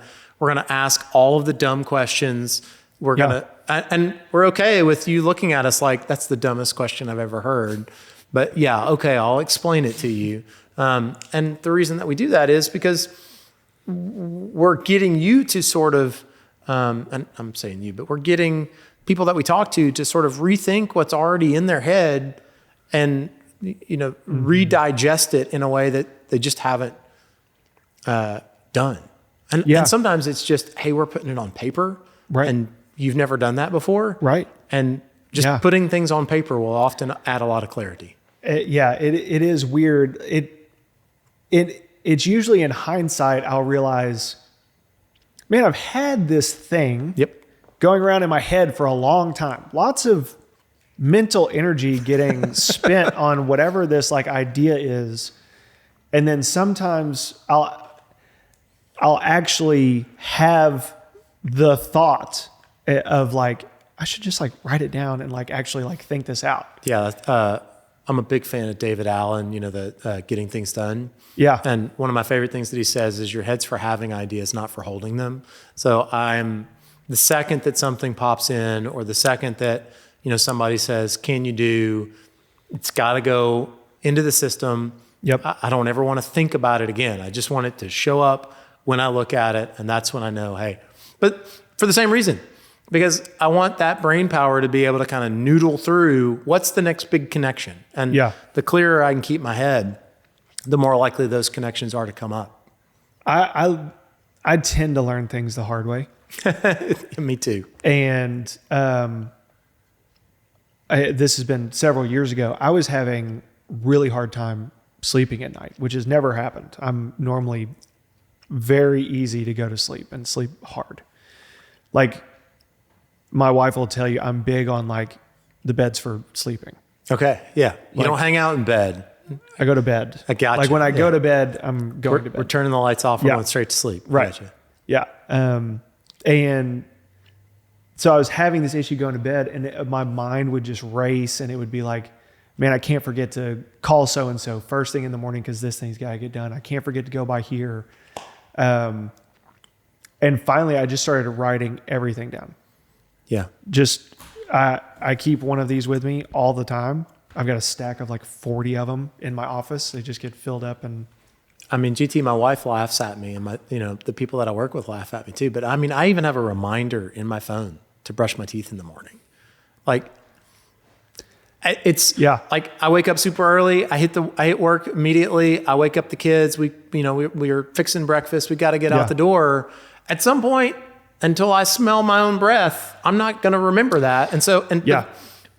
ask all of the dumb questions. And we're okay with you looking at us like that's the dumbest question I've ever heard. But okay, I'll explain it to you. And the reason that we do that is because we're getting you to sort of, and I'm saying you, but we're getting people that we talk to sort of rethink what's already in their head and redigest it in a way that they just haven't done. And sometimes it's just, hey, we're putting it on paper, right? And you've never done that before, right? And just putting things on paper will often add a lot of clarity. It is weird. It's usually in hindsight I'll realize, man, I've had this thing going around in my head for a long time. Lots of mental energy getting spent on whatever this like idea is. And then sometimes I'll actually have the thought of like, I should just like write it down and like actually like think this out. Yeah. I'm a big fan of David Allen, the getting things done. Yeah. And one of my favorite things that he says is your head's for having ideas, not for holding them. So I'm the second that something pops in or the second that, somebody says, can you do, it's got to go into the system. Yep. I don't ever want to think about it again. I just want it to show up when I look at it. And that's when I know, hey, but for the same reason, because I want that brain power to be able to kind of noodle through what's the next big connection. And the clearer I can keep my head, the more likely those connections are to come up. I I tend to learn things the hard way. Me too. And this has been several years ago. I was having really hard time sleeping at night, which has never happened. I'm normally very easy to go to sleep and sleep hard. Like my wife will tell you, I'm big on like the beds for sleeping. Okay. Yeah. You don't hang out in bed. I go to bed. I got you. Like when I go to bed, I'm going to bed. We're turning the lights off and going straight to sleep. Right. Gotcha. Yeah. And so I was having this issue going to bed, and my mind would just race, and it would be like, man, I can't forget to call so-and-so first thing in the morning because this thing's got to get done. I can't forget to go by here. And finally, I just started writing everything down. Yeah. Just, I keep one of these with me all the time. I've got a stack of like 40 of them in my office. They just get filled up. And I mean, GT, my wife laughs at me, and the people that I work with laugh at me too. But I mean, I even have a reminder in my phone to brush my teeth in the morning. Like, it's like I wake up super early. I hit work immediately. I wake up the kids. We are fixing breakfast. We got to get out the door. At some point, until I smell my own breath, I'm not going to remember that. And so,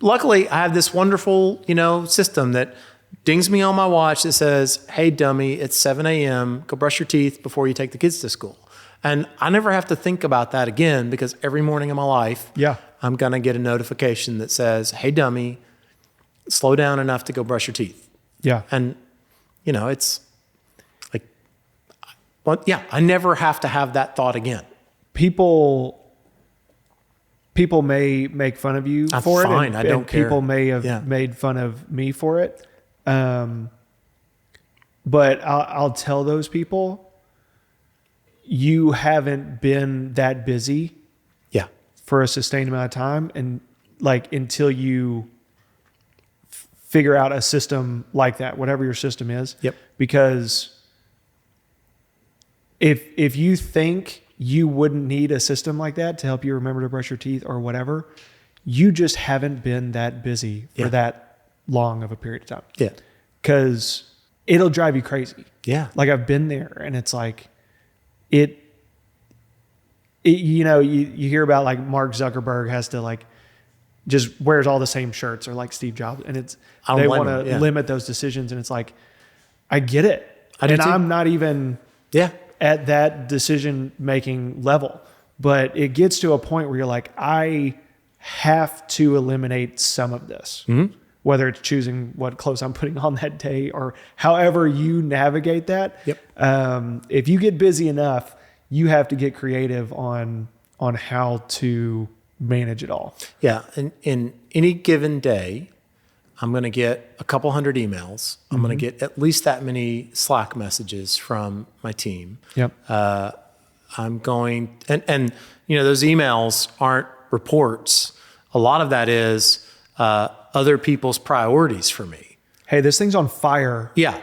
luckily, I have this wonderful, system that dings me on my watch that says, "Hey, dummy, it's 7 a.m. Go brush your teeth before you take the kids to school." And I never have to think about that again because every morning of my life, I'm going to get a notification that says, "Hey, dummy, slow down enough to go brush your teeth." Yeah. And, it's like, I never have to have that thought again. People may make fun of you for it. I don't care. People may have made fun of me for it. But I'll tell those people, you haven't been that busy for a sustained amount of time. And like, until you figure out a system like that, whatever your system is, because if you think you wouldn't need a system like that to help you remember to brush your teeth or whatever, you just haven't been that busy for that long of a period of time. Yeah. Because it'll drive you crazy. Yeah. Like I've been there, and it's like, you hear about like Mark Zuckerberg has to like just wears all the same shirts, or like Steve Jobs, and they want to limit those decisions. And it's like, I get it. I'm not even at that decision-making level, but it gets to a point where you're like, I have to eliminate some of this, whether it's choosing what clothes I'm putting on that day or however you navigate that. If you get busy enough, you have to get creative on how to manage it all. Yeah. And in any given day, I'm going to get a couple hundred emails. I'm going to get at least that many Slack messages from my team. I'm going, and those emails aren't reports. A lot of that is other people's priorities for me. Hey, this thing's on fire. Yeah.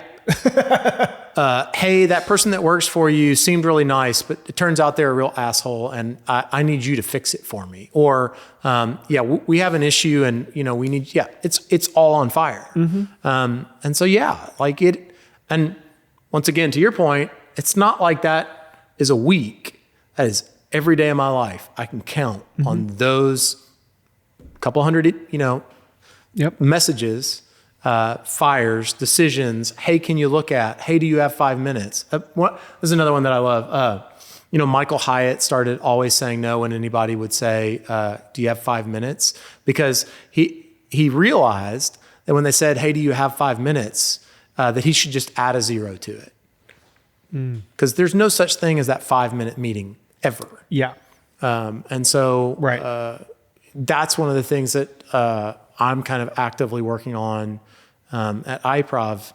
Hey, that person that works for you seemed really nice, but it turns out they're a real asshole, and I need you to fix it for me. Or, we have an issue, and we need. It's all on fire. And so like it. And once again, to your point, it's not like that is a week. That is every day of my life. I can count on those couple hundred, messages. Fires, decisions. Hey, can you look at? Hey, do you have 5 minutes? This is another one that I love. Michael Hyatt started always saying no when anybody would say, do you have 5 minutes? Because he realized that when they said, hey, do you have 5 minutes? That he should just add a zero to it. Because there's no such thing as that 5-minute meeting ever. Yeah. And so that's one of the things that I'm kind of actively working on at iProv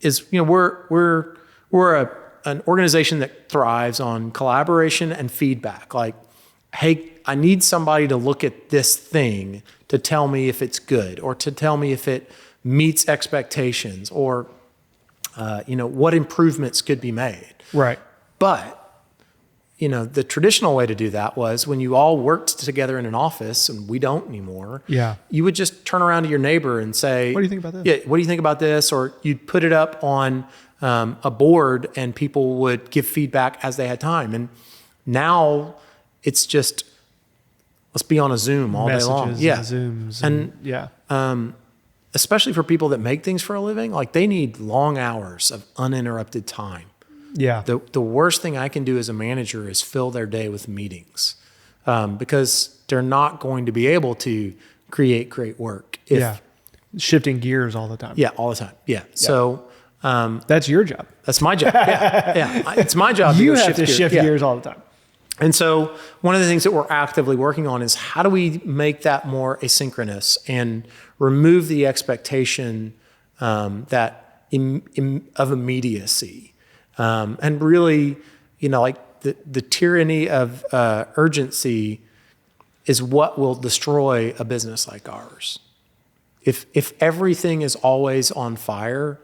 is, we're an organization that thrives on collaboration and feedback. Like, hey, I need somebody to look at this thing to tell me if it's good, or to tell me if it meets expectations, or what improvements could be made. Right. But the traditional way to do that was when you all worked together in an office, and we don't anymore. Yeah. You would just turn around to your neighbor and say, what do you think about this? Yeah, what do you think about this? Or you'd put it up on a board, and people would give feedback as they had time. And now it's just, let's be on a Zoom all day long. Yeah. Zooms. And especially for people that make things for a living, like they need long hours of uninterrupted time. Yeah. The worst thing I can do as a manager is fill their day with meetings, because they're not going to be able to create great work. Shifting gears all the time. Yeah, all the time. Yeah. So that's your job. that's my job. Yeah. It's my job. You to have to shift gears all the time. And so one of the things that we're actively working on is how do we make that more asynchronous and remove the expectation that of immediacy. And really, like the tyranny of urgency is what will destroy a business like ours. If everything is always on fire,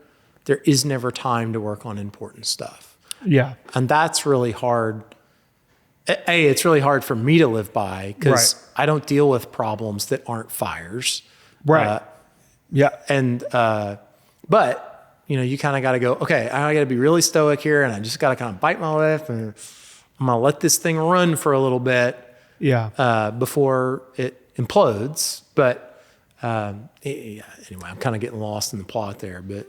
there is never time to work on important stuff. Yeah. And that's really hard. It's really hard for me to live by because I don't deal with problems that aren't fires. Right. And, but you kind of got to go, okay, I got to be really stoic here, and I just got to kind of bite my lip, and I'm going to let this thing run for a little bit before it implodes. But anyway, I'm kind of getting lost in the plot there. But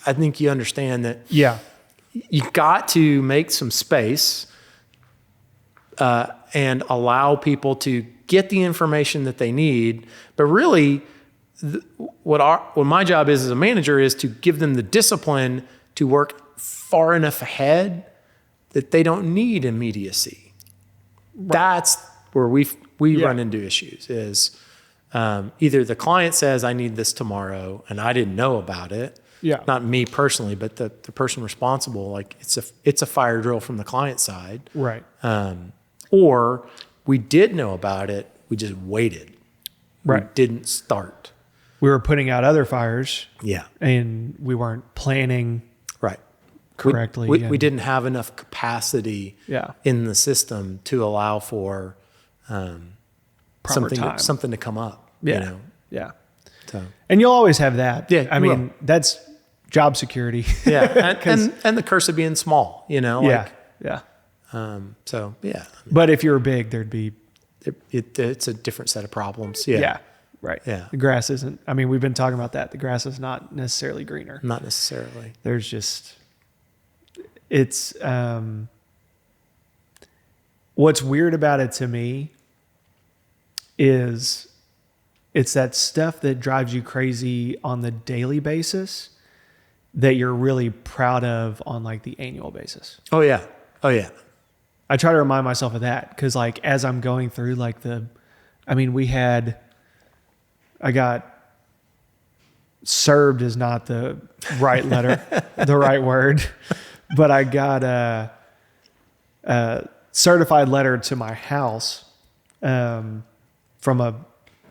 I think you understand that you got to make some space and allow people to get the information that they need. But really, what my job is as a manager is to give them the discipline to work far enough ahead that they don't need immediacy. Right. That's where we run into issues is either the client says, I need this tomorrow, and I didn't know about it. Yeah. Not me personally, but the person responsible, like it's a fire drill from the client side. Right. Or we did know about it, we just waited. Right. We didn't start. We were putting out other fires. Yeah. And we weren't planning correctly. We didn't have enough capacity in the system to allow for something to come up. Yeah. Yeah. So. And you'll always have that. Yeah. I mean, that's job security. Yeah. And the curse of being small, Yeah. But if you were big, there'd be... It's a different set of problems. Yeah. Yeah. Right. Yeah. The grass isn't... I mean, we've been talking about that. The grass is not necessarily greener. Not necessarily. There's just... It's... what's weird about it to me is it's that stuff that drives you crazy on the daily basis that you're really proud of on like the annual basis. Oh, yeah. Oh, yeah. I try to remind myself of that because like as I'm going through like I got served is not the right letter, the right word, but I got a certified letter to my house from a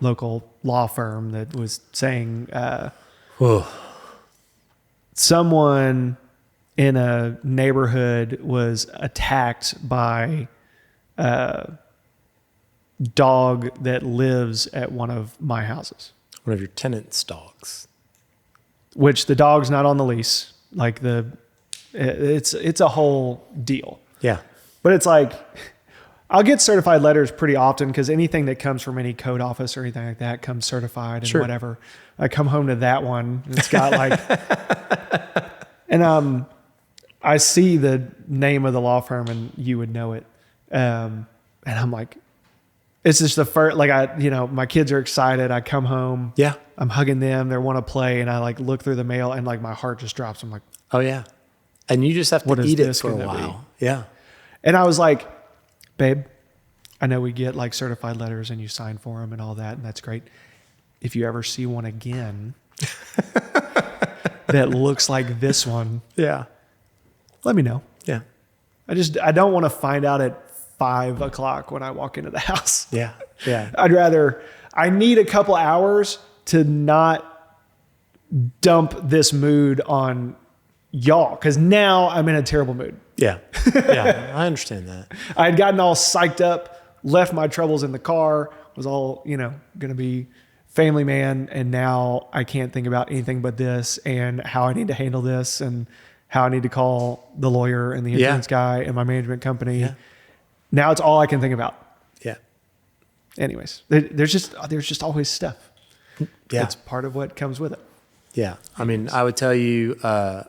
local law firm that was saying someone in a neighborhood was attacked by a dog that lives at one of my houses. One of your tenants' dogs. Which the dog's not on the lease. Like it's a whole deal. Yeah. But it's like, I'll get certified letters pretty often because anything that comes from any code office or anything like that comes certified and whatever. I come home to that one and it's got like, and I see the name of the law firm and you would know it. And I'm like, it's just the first, like my kids are excited. I come home. Yeah. I'm hugging them. They want to play. And I like look through the mail and like my heart just drops. I'm like, oh yeah. And you just have to eat it for a while. Yeah. And I was like, babe, I know we get like certified letters and you sign for them and all that. And that's great. If you ever see one again that looks like this one. Yeah. Let me know. Yeah. I don't want to find out at 5 o'clock when I walk into the house. Yeah. Yeah. I need a couple hours to not dump this mood on y'all. Cause now I'm in a terrible mood. Yeah. Yeah. I understand that. I had gotten all psyched up, left my troubles in the car, was all, going to be family man. And now I can't think about anything but this and how I need to handle this and how I need to call the lawyer and the insurance guy and my management company. Yeah. Now it's all I can think about. Yeah. Anyways, there's just always stuff. Yeah. It's part of what comes with it. Yeah. I mean, I would tell you, one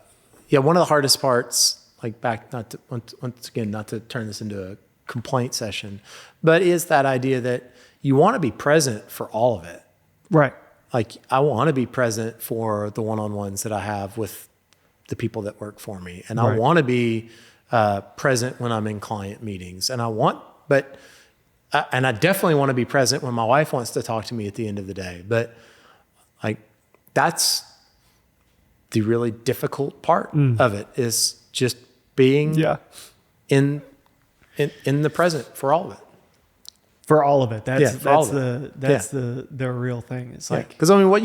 of the hardest parts, like back, once again, not to turn this into a complaint session, but is that idea that you want to be present for all of it. Right. Like I want to be present for the one-on-ones that I have with the people that work for me. And I want to be present when I'm in client meetings. And I definitely want to be present when my wife wants to talk to me at the end of the day. But like, that's the really difficult part of it, is just being in the present for all of it. For all of it. That's the real thing. It's like, because I mean, what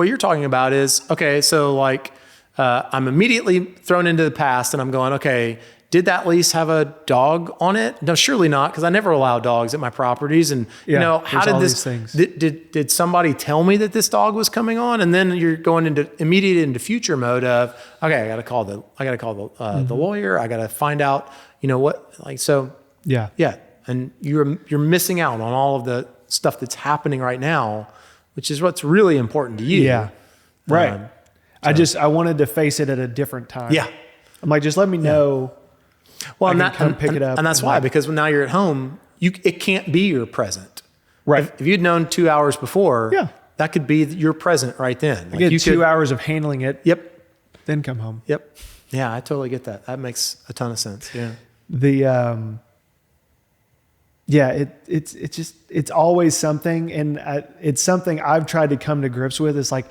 you're talking about is, okay, so like, I'm immediately thrown into the past and I'm going, okay, did that lease have a dog on it? No, surely not, because I never allow dogs at my properties. And how did this things. Did somebody tell me that this dog was coming on? And then you're going immediately into future mode of, okay, I got to call the lawyer. I got to find out, what, like, so yeah. And you're missing out on all of the stuff that's happening right now, which is what's really important to you. Yeah. Right. I wanted to face it at a different time. Yeah. I'm like, just let me know. Well, pick it up. And that's why, because now you're at home, it can't be your present. Right. If you'd known 2 hours before, that could be your present right then. Like you get 2 hours of handling it. Yep. Then come home. Yep. Yeah, I totally get that. That makes a ton of sense. Yeah. It's always something. And it's something I've tried to come to grips with. It's like,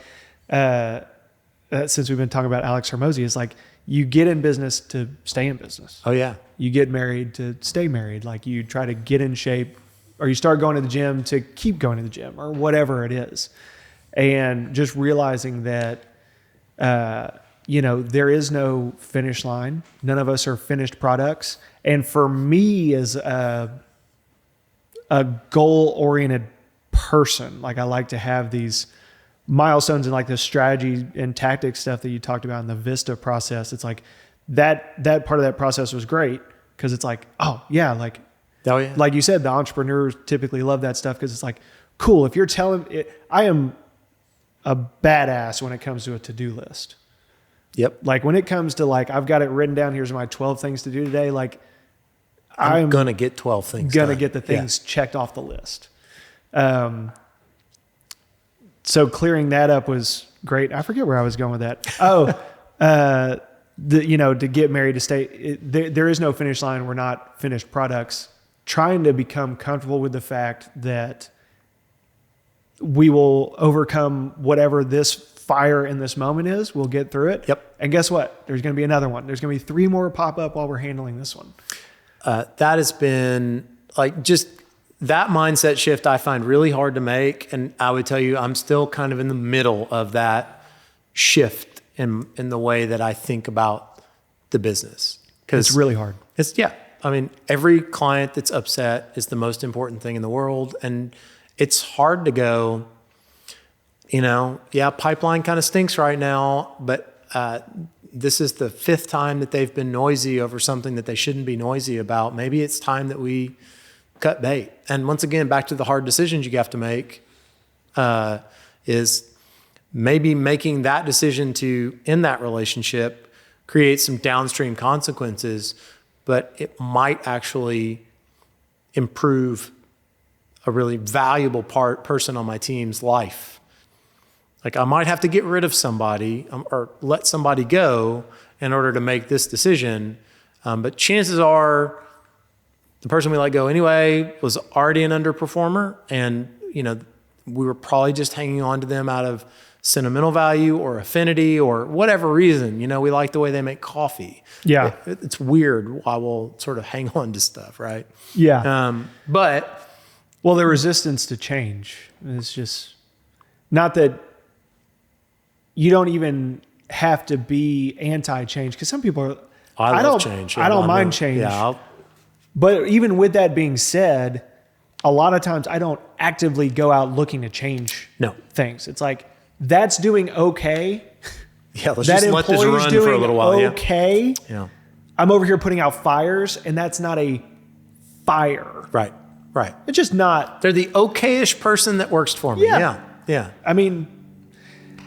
since we've been talking about Alex Hormozy, it's like, you get in business to stay in business. Oh yeah. You get married to stay married. Like you try to get in shape, or you start going to the gym to keep going to the gym, or whatever it is. And just realizing that, there is no finish line. None of us are finished products. And for me as a goal-oriented person, like I like to have these milestones and like the strategy and tactics stuff that you talked about in the Vista process. It's like that part of that process was great, because it's like, like you said, the entrepreneurs typically love that stuff, because it's like, cool. If you're telling it, I am a badass when it comes to a to-do list. Yep. Like when it comes to like, I've got it written down, here's my 12 things to do today. Like I'm going to get 12 things going to get the things checked off the list. So clearing that up was great. I forget where I was going with that. To get married, to stay, there is no finish line. We're not finished products. Trying to become comfortable with the fact that we will overcome whatever this fire in this moment is. We'll get through it. Yep. And guess what? There's going to be another one. There's going to be 3 more pop up while we're handling this one. That has been like just that mindset shift I find really hard to make. And I would tell you, I'm still kind of in the middle of that shift in the way that I think about the business. Because it's really hard. I mean, every client that's upset is the most important thing in the world. And it's hard to go, pipeline kind of stinks right now, but this is the 5th time that they've been noisy over something that they shouldn't be noisy about. Maybe it's time that we cut bait. And once again, back to the hard decisions you have to make, is maybe making that decision to end that relationship create some downstream consequences, but it might actually improve a really valuable person on my team's life. Like I might have to get rid of somebody or let somebody go in order to make this decision. But chances are the person we let go anyway was already an underperformer, and we were probably just hanging on to them out of sentimental value or affinity or whatever reason. We like the way they make coffee. Yeah. It's weird why we'll sort of hang on to stuff, right? Yeah. Well, the resistance to change is just not that you don't even have to be anti-change, because some people are, I love change. I don't mind change. Yeah. But even with that being said, a lot of times I don't actively go out looking to change things. It's like, that's doing okay. Yeah, let's just let this run for a little while. Okay. Yeah. I'm over here putting out fires, and that's not a fire. Right. It's just not. They're the okayish person that works for me. Yeah. I mean,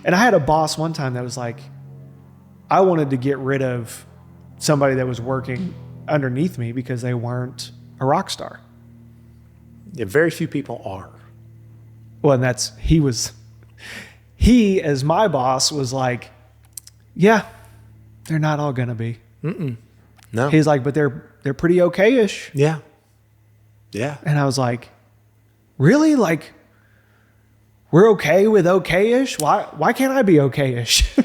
and I had a boss one time that was like, I wanted to get rid of somebody that was working underneath me because they weren't a rock star. Yeah, very few people are. Well, and he, as my boss, was like, yeah, they're not all going to be. No. He's like, but they're pretty okay-ish. Yeah. And I was like, really? Like, we're okay with okay-ish? Why can't I be okay-ish?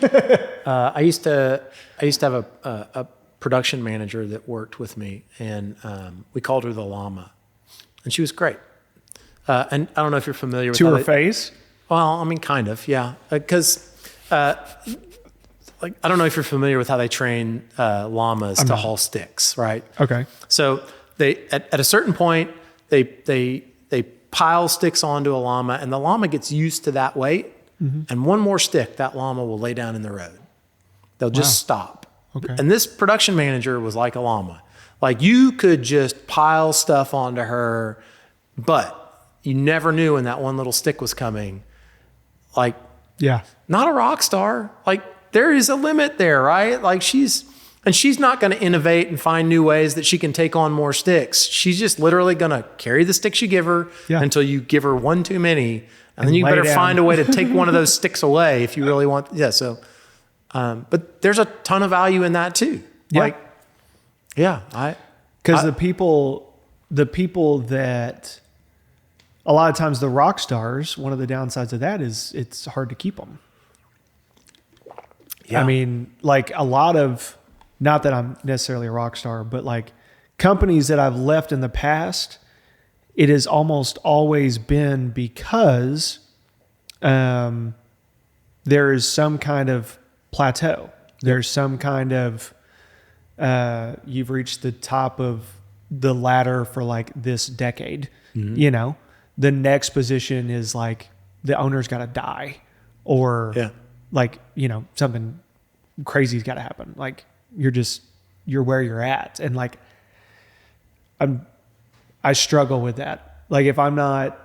I used to have a production manager that worked with me, and we called her the llama, and she was great. And I don't know if you're familiar with to her face. Well, I mean, kind of, yeah. Because like, I don't know if you're familiar with how they train llamas to haul sticks, right? Okay. So they at a certain point they pile sticks onto a llama, and the llama gets used to that weight. And one more stick, that llama will lay down in the road. They'll just stop. Okay. And this production manager was like a llama. Like, you could just pile stuff onto her, but you never knew when that one little stick was coming. Like, not a rock star. Like, there is a limit there, right? Like, she's not going to innovate and find new ways that she can take on more sticks. She's just literally going to carry the sticks you give her until you give her one too many. And then you better find a way to take one of those sticks away if you really want. Yeah. So, but there's a ton of value in that too. Yeah. Because the people that, a lot of times the rock stars, one of the downsides of that is it's hard to keep them. Yeah. I mean, like, a lot of, not that I'm necessarily a rock star, but like companies that I've left in the past, it has almost always been because there is some kind of plateau. There's some kind of, you've reached the top of the ladder for like this decade. You know, the next position is like the owner's got to die, or like, you know, something crazy's got to happen. Like, you're where you're at. And like, I struggle with that. Like, if I'm not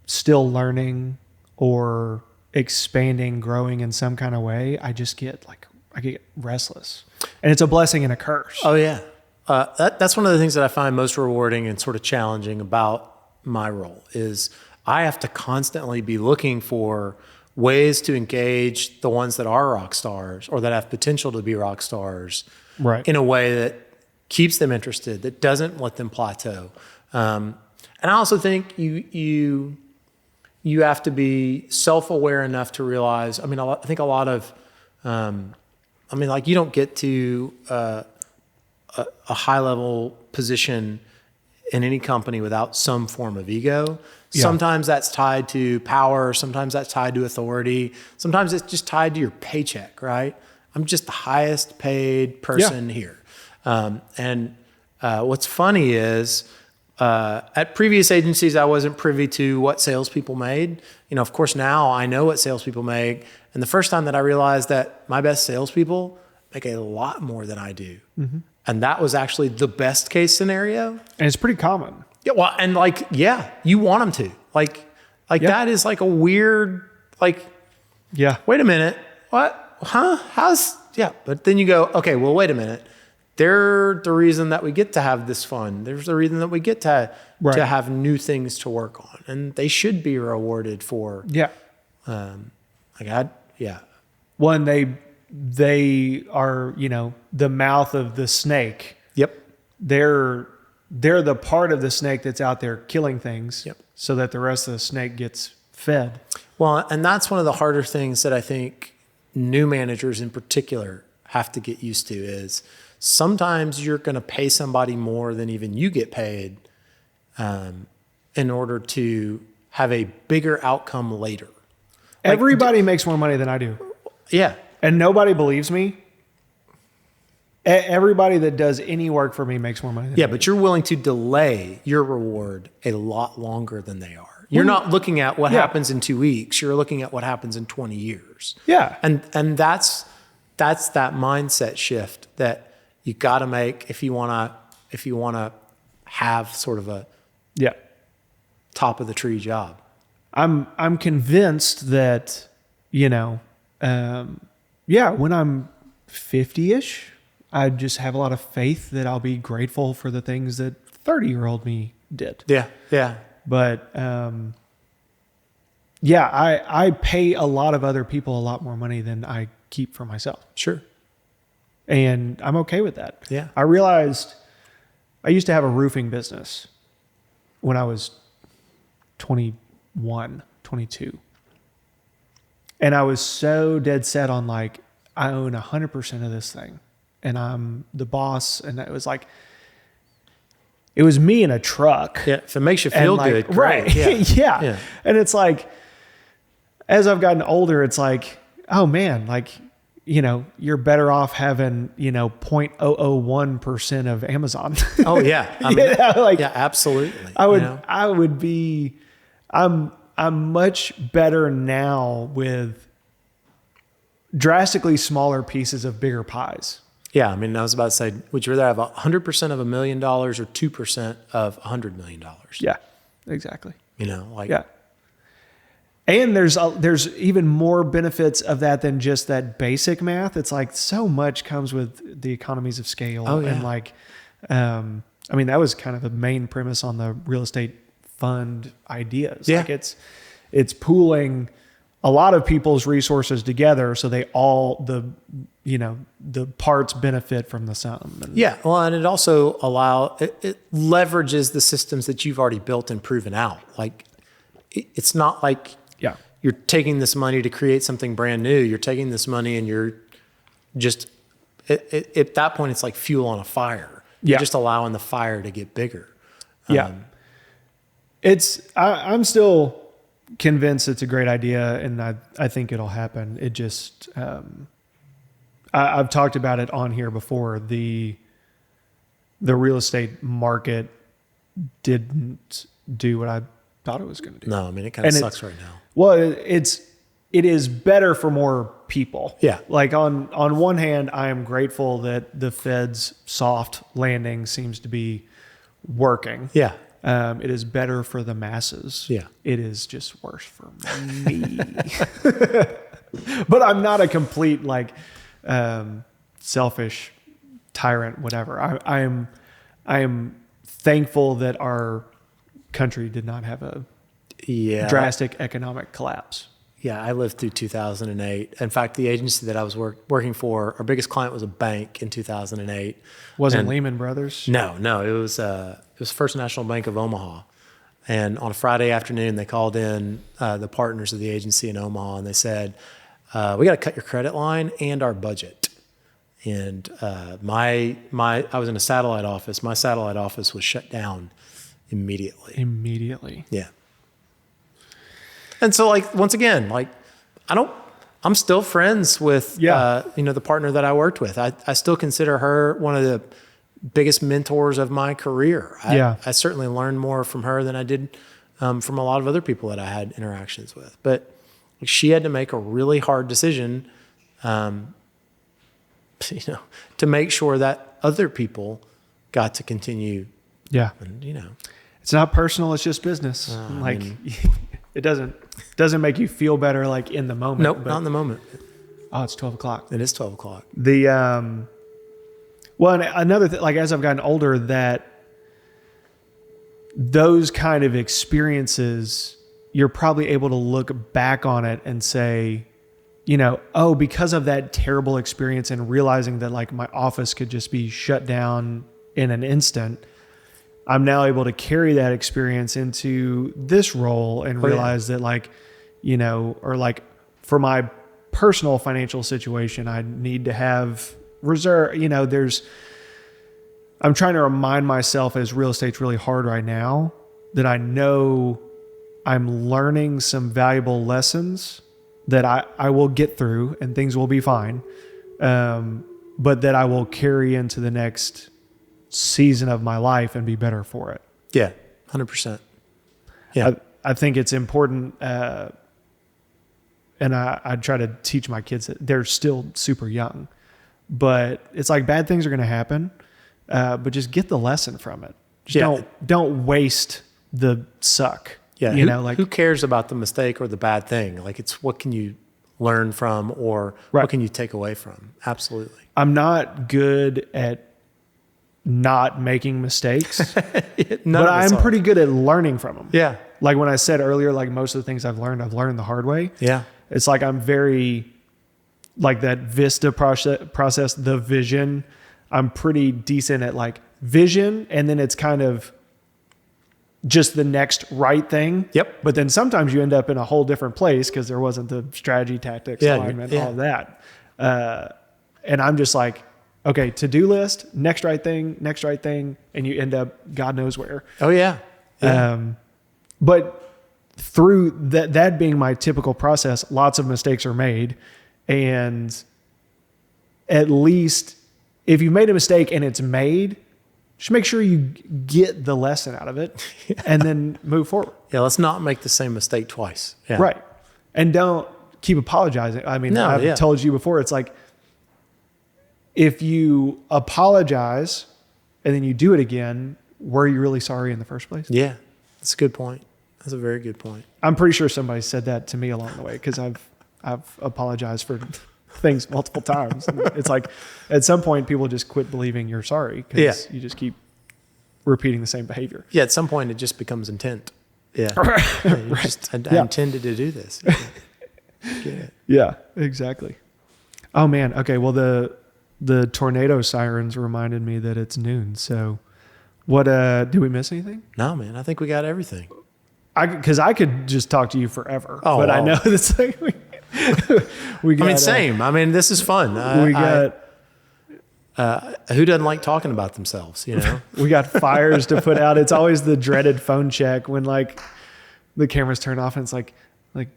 still learning or expanding, growing in some kind of way, I get restless, and it's a blessing and a curse. Oh yeah. That's one of the things that I find most rewarding and sort of challenging about my role is I have to constantly be looking for ways to engage the ones that are rock stars or that have potential to be rock stars, right, in a way that keeps them interested, that doesn't let them plateau. And I also think you have to be self-aware enough to realize, I mean, I think a lot of, like, you don't get to a high-level position in any company without some form of ego. Yeah. Sometimes that's tied to power. Sometimes that's tied to authority. Sometimes it's just tied to your paycheck, right? I'm just the highest paid person here. And what's funny is at previous agencies, I wasn't privy to what salespeople made. You know, of course, now I know what salespeople make. And the first time that I realized that my best salespeople make a lot more than I do. And that was actually the best case scenario. And it's pretty common. Yeah, well, and like, you want them to. Like that is like a weird, like, wait a minute, what? Huh? But then you go, okay, well, wait a minute. They're the reason that we get to have this fun. There's the reason that we get to have new things to work on. And they should be rewarded for. One, they are, you know, the mouth of the snake. Yep. They're the part of the snake that's out there killing things, so that the rest of the snake gets fed. Well, and that's one of the harder things that I think new managers in particular have to get used to is sometimes you're going to pay somebody more than even you get paid in order to have a bigger outcome later. Everybody makes more money than I do. Yeah. And nobody believes me. Everybody that does any work for me makes more money than me. But you're willing to delay your reward a lot longer than they are. You're not looking at what happens in 2 weeks. You're looking at what happens in 20 years. Yeah. And that's that mindset shift that you got to make if you want to have sort of a top of the tree job. I'm convinced that, when I'm 50-ish, I just have a lot of faith that I'll be grateful for the things that 30-year-old me did. Yeah. Yeah. But, I pay a lot of other people a lot more money than I keep for myself. Sure. And I'm okay with that. Yeah. I realized I used to have a roofing business when I was 21, 22. And I was so dead set on like, I own 100% of this thing and I'm the boss. And it was like, it was me in a truck. Yeah. If it makes you feel good. Great. Right. Yeah. Yeah. And it's like, as I've gotten older, it's like, oh man, like, you're better off having, 0.001% of Amazon. Oh yeah. I mean, absolutely. I'm much better now with drastically smaller pieces of bigger pies. Yeah. I mean, I was about to say, would you rather have 100% of $1 million or 2% of $100 million? Yeah, exactly. Yeah. And there's even more benefits of that than just that basic math. It's like so much comes with the economies of scale. Oh, yeah. And like, that was kind of the main premise on the real estate fund ideas. Yeah. Like it's pooling a lot of people's resources together so they all the parts benefit from the sum. And and it also it leverages the systems that you've already built and proven out. Like it's not like you're taking this money to create something brand new. You're taking this money and you're just at that point it's like fuel on a fire. You're just allowing the fire to get bigger. I'm still convinced it's a great idea and I think it'll happen. It just, I've talked about it on here before. The real estate market didn't do what I thought it was going to do. No, I mean, it kind of sucks right now. Well, it is better for more people. Yeah. Like on one hand, I am grateful that the Fed's soft landing seems to be working. Yeah. It is better for the masses. Yeah. It is just worse for me. But I'm not a complete selfish tyrant, whatever. I am thankful that our country did not have a drastic economic collapse. Yeah, I lived through 2008. In fact, the agency that I was working for, our biggest client was a bank in 2008. Wasn't Lehman Brothers? No, it was First National Bank of Omaha. And on a Friday afternoon, they called in the partners of the agency in Omaha, and they said, "We got to cut your credit line and our budget." And I was in a satellite office. My satellite office was shut down immediately. Yeah. And so once again, I'm still friends with, the partner that I worked with. I still consider her one of the biggest mentors of my career. I certainly learned more from her than I did from a lot of other people that I had interactions with. But she had to make a really hard decision, to make sure that other people got to continue. Yeah. And, it's not personal. It's just business. It doesn't make you feel better in the moment. Nope, not in the moment. Oh, it's 12 o'clock. It is 12 o'clock. And another thing, as I've gotten older, that those kind of experiences, you're probably able to look back on it and say, because of that terrible experience and realizing that my office could just be shut down in an instant, I'm now able to carry that experience into this role and realize that for my personal financial situation, I need to have reserve. I'm trying to remind myself, as real estate's really hard right now, that I know I'm learning some valuable lessons that I will get through and things will be fine. but that I will carry into the next season of my life and be better for it. Yeah, 100%. Yeah. I think it's important, and I try to teach my kids that they're still super young, but it's like bad things are going to happen, but just get the lesson from it. Just don't waste the suck. Yeah, you know, like who cares about the mistake or the bad thing? Like, it's what can you learn from, or what can you take away from? Absolutely. I'm not good at not making mistakes, but I'm pretty good at learning from them. Yeah. Like when I said earlier, like most of the things I've learned the hard way. Yeah. It's like I'm very, like that Vista process, the vision. I'm pretty decent at like vision, and then it's kind of just the next right thing. Yep. But then sometimes you end up in a whole different place because there wasn't the strategy, tactics, alignment, all of that. And I'm just like, okay, to-do list, next right thing, and you end up God knows where. Oh, yeah. But through that being my typical process, lots of mistakes are made. And at least if you made a mistake and it's made, just make sure you get the lesson out of it and then move forward. Yeah, let's not make the same mistake twice. Yeah. Right. And don't keep apologizing. I mean, I've told you before, it's like if you apologize and then you do it again, were you really sorry in the first place? Yeah, that's a good point. That's a very good point. I'm pretty sure somebody said that to me along the way because I've apologized for things multiple times. And it's like at some point people just quit believing you're sorry because you just keep repeating the same behavior. Yeah, at some point it just becomes intent. Yeah. I intended to do this. Get it. Yeah, exactly. Oh man. Okay. Well, the tornado sirens reminded me that it's noon. So what, did we miss anything? No, man. I think we got everything. Because I could just talk to you forever. But I know this thing. We got, same. I mean, this is fun. We got... who doesn't like talking about themselves, you know? We got fires to put out. It's always the dreaded phone check when like the cameras turn off and it's like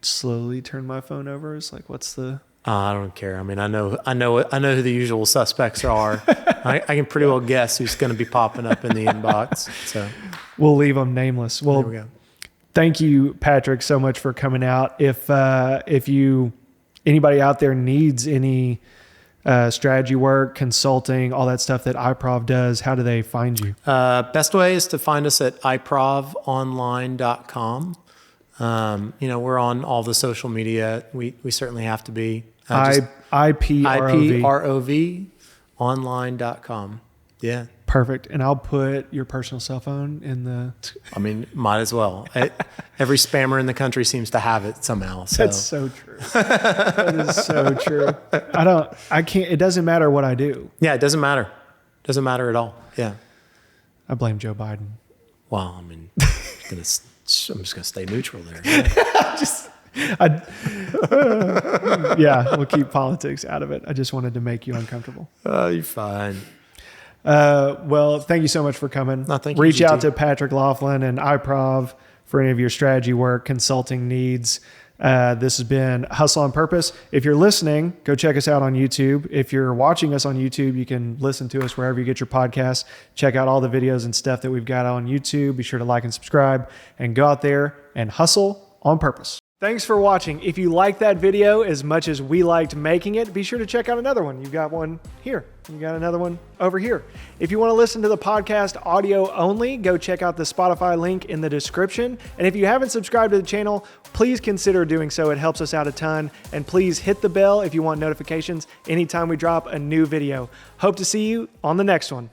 slowly turn my phone over. It's like, what's the... I don't care. I mean, I know who the usual suspects are. I can pretty well guess who's going to be popping up in the inbox. So we'll leave them nameless. Well, there we go. Thank you, Patrick, so much for coming out. If anybody out there needs any strategy work, consulting, all that stuff that iProv does, how do they find you? Best way is to find us at iprovonline.com. We're on all the social media. We certainly have to be. iProv online.com. Yeah. Perfect. And I'll put your personal cell phone in the... I mean, might as well. Every spammer in the country seems to have it somehow. So. That's so true. That is so true. I can't, it doesn't matter what I do. Yeah, it doesn't matter. Doesn't matter at all. Yeah. I blame Joe Biden. Well, I mean, I'm just going to stay neutral there. Yeah, we'll keep politics out of it. I just wanted to make you uncomfortable. Oh, you're fine. Well, thank you so much for coming. No, thank you. Reach out to Patrick Laughlin and iProv for any of your strategy work, consulting needs. This has been Hustle on Purpose. If you're listening, go check us out on YouTube. If you're watching us on YouTube, you can listen to us wherever you get your podcasts. Check out all the videos and stuff that we've got on YouTube. Be sure to like and subscribe and go out there and hustle on purpose. Thanks for watching. If you liked that video as much as we liked making it, be sure to check out another one. You've got one here. You got another one over here. If you want to listen to the podcast audio only, go check out the Spotify link in the description. And if you haven't subscribed to the channel, please consider doing so. It helps us out a ton. And please hit the bell if you want notifications anytime we drop a new video. Hope to see you on the next one.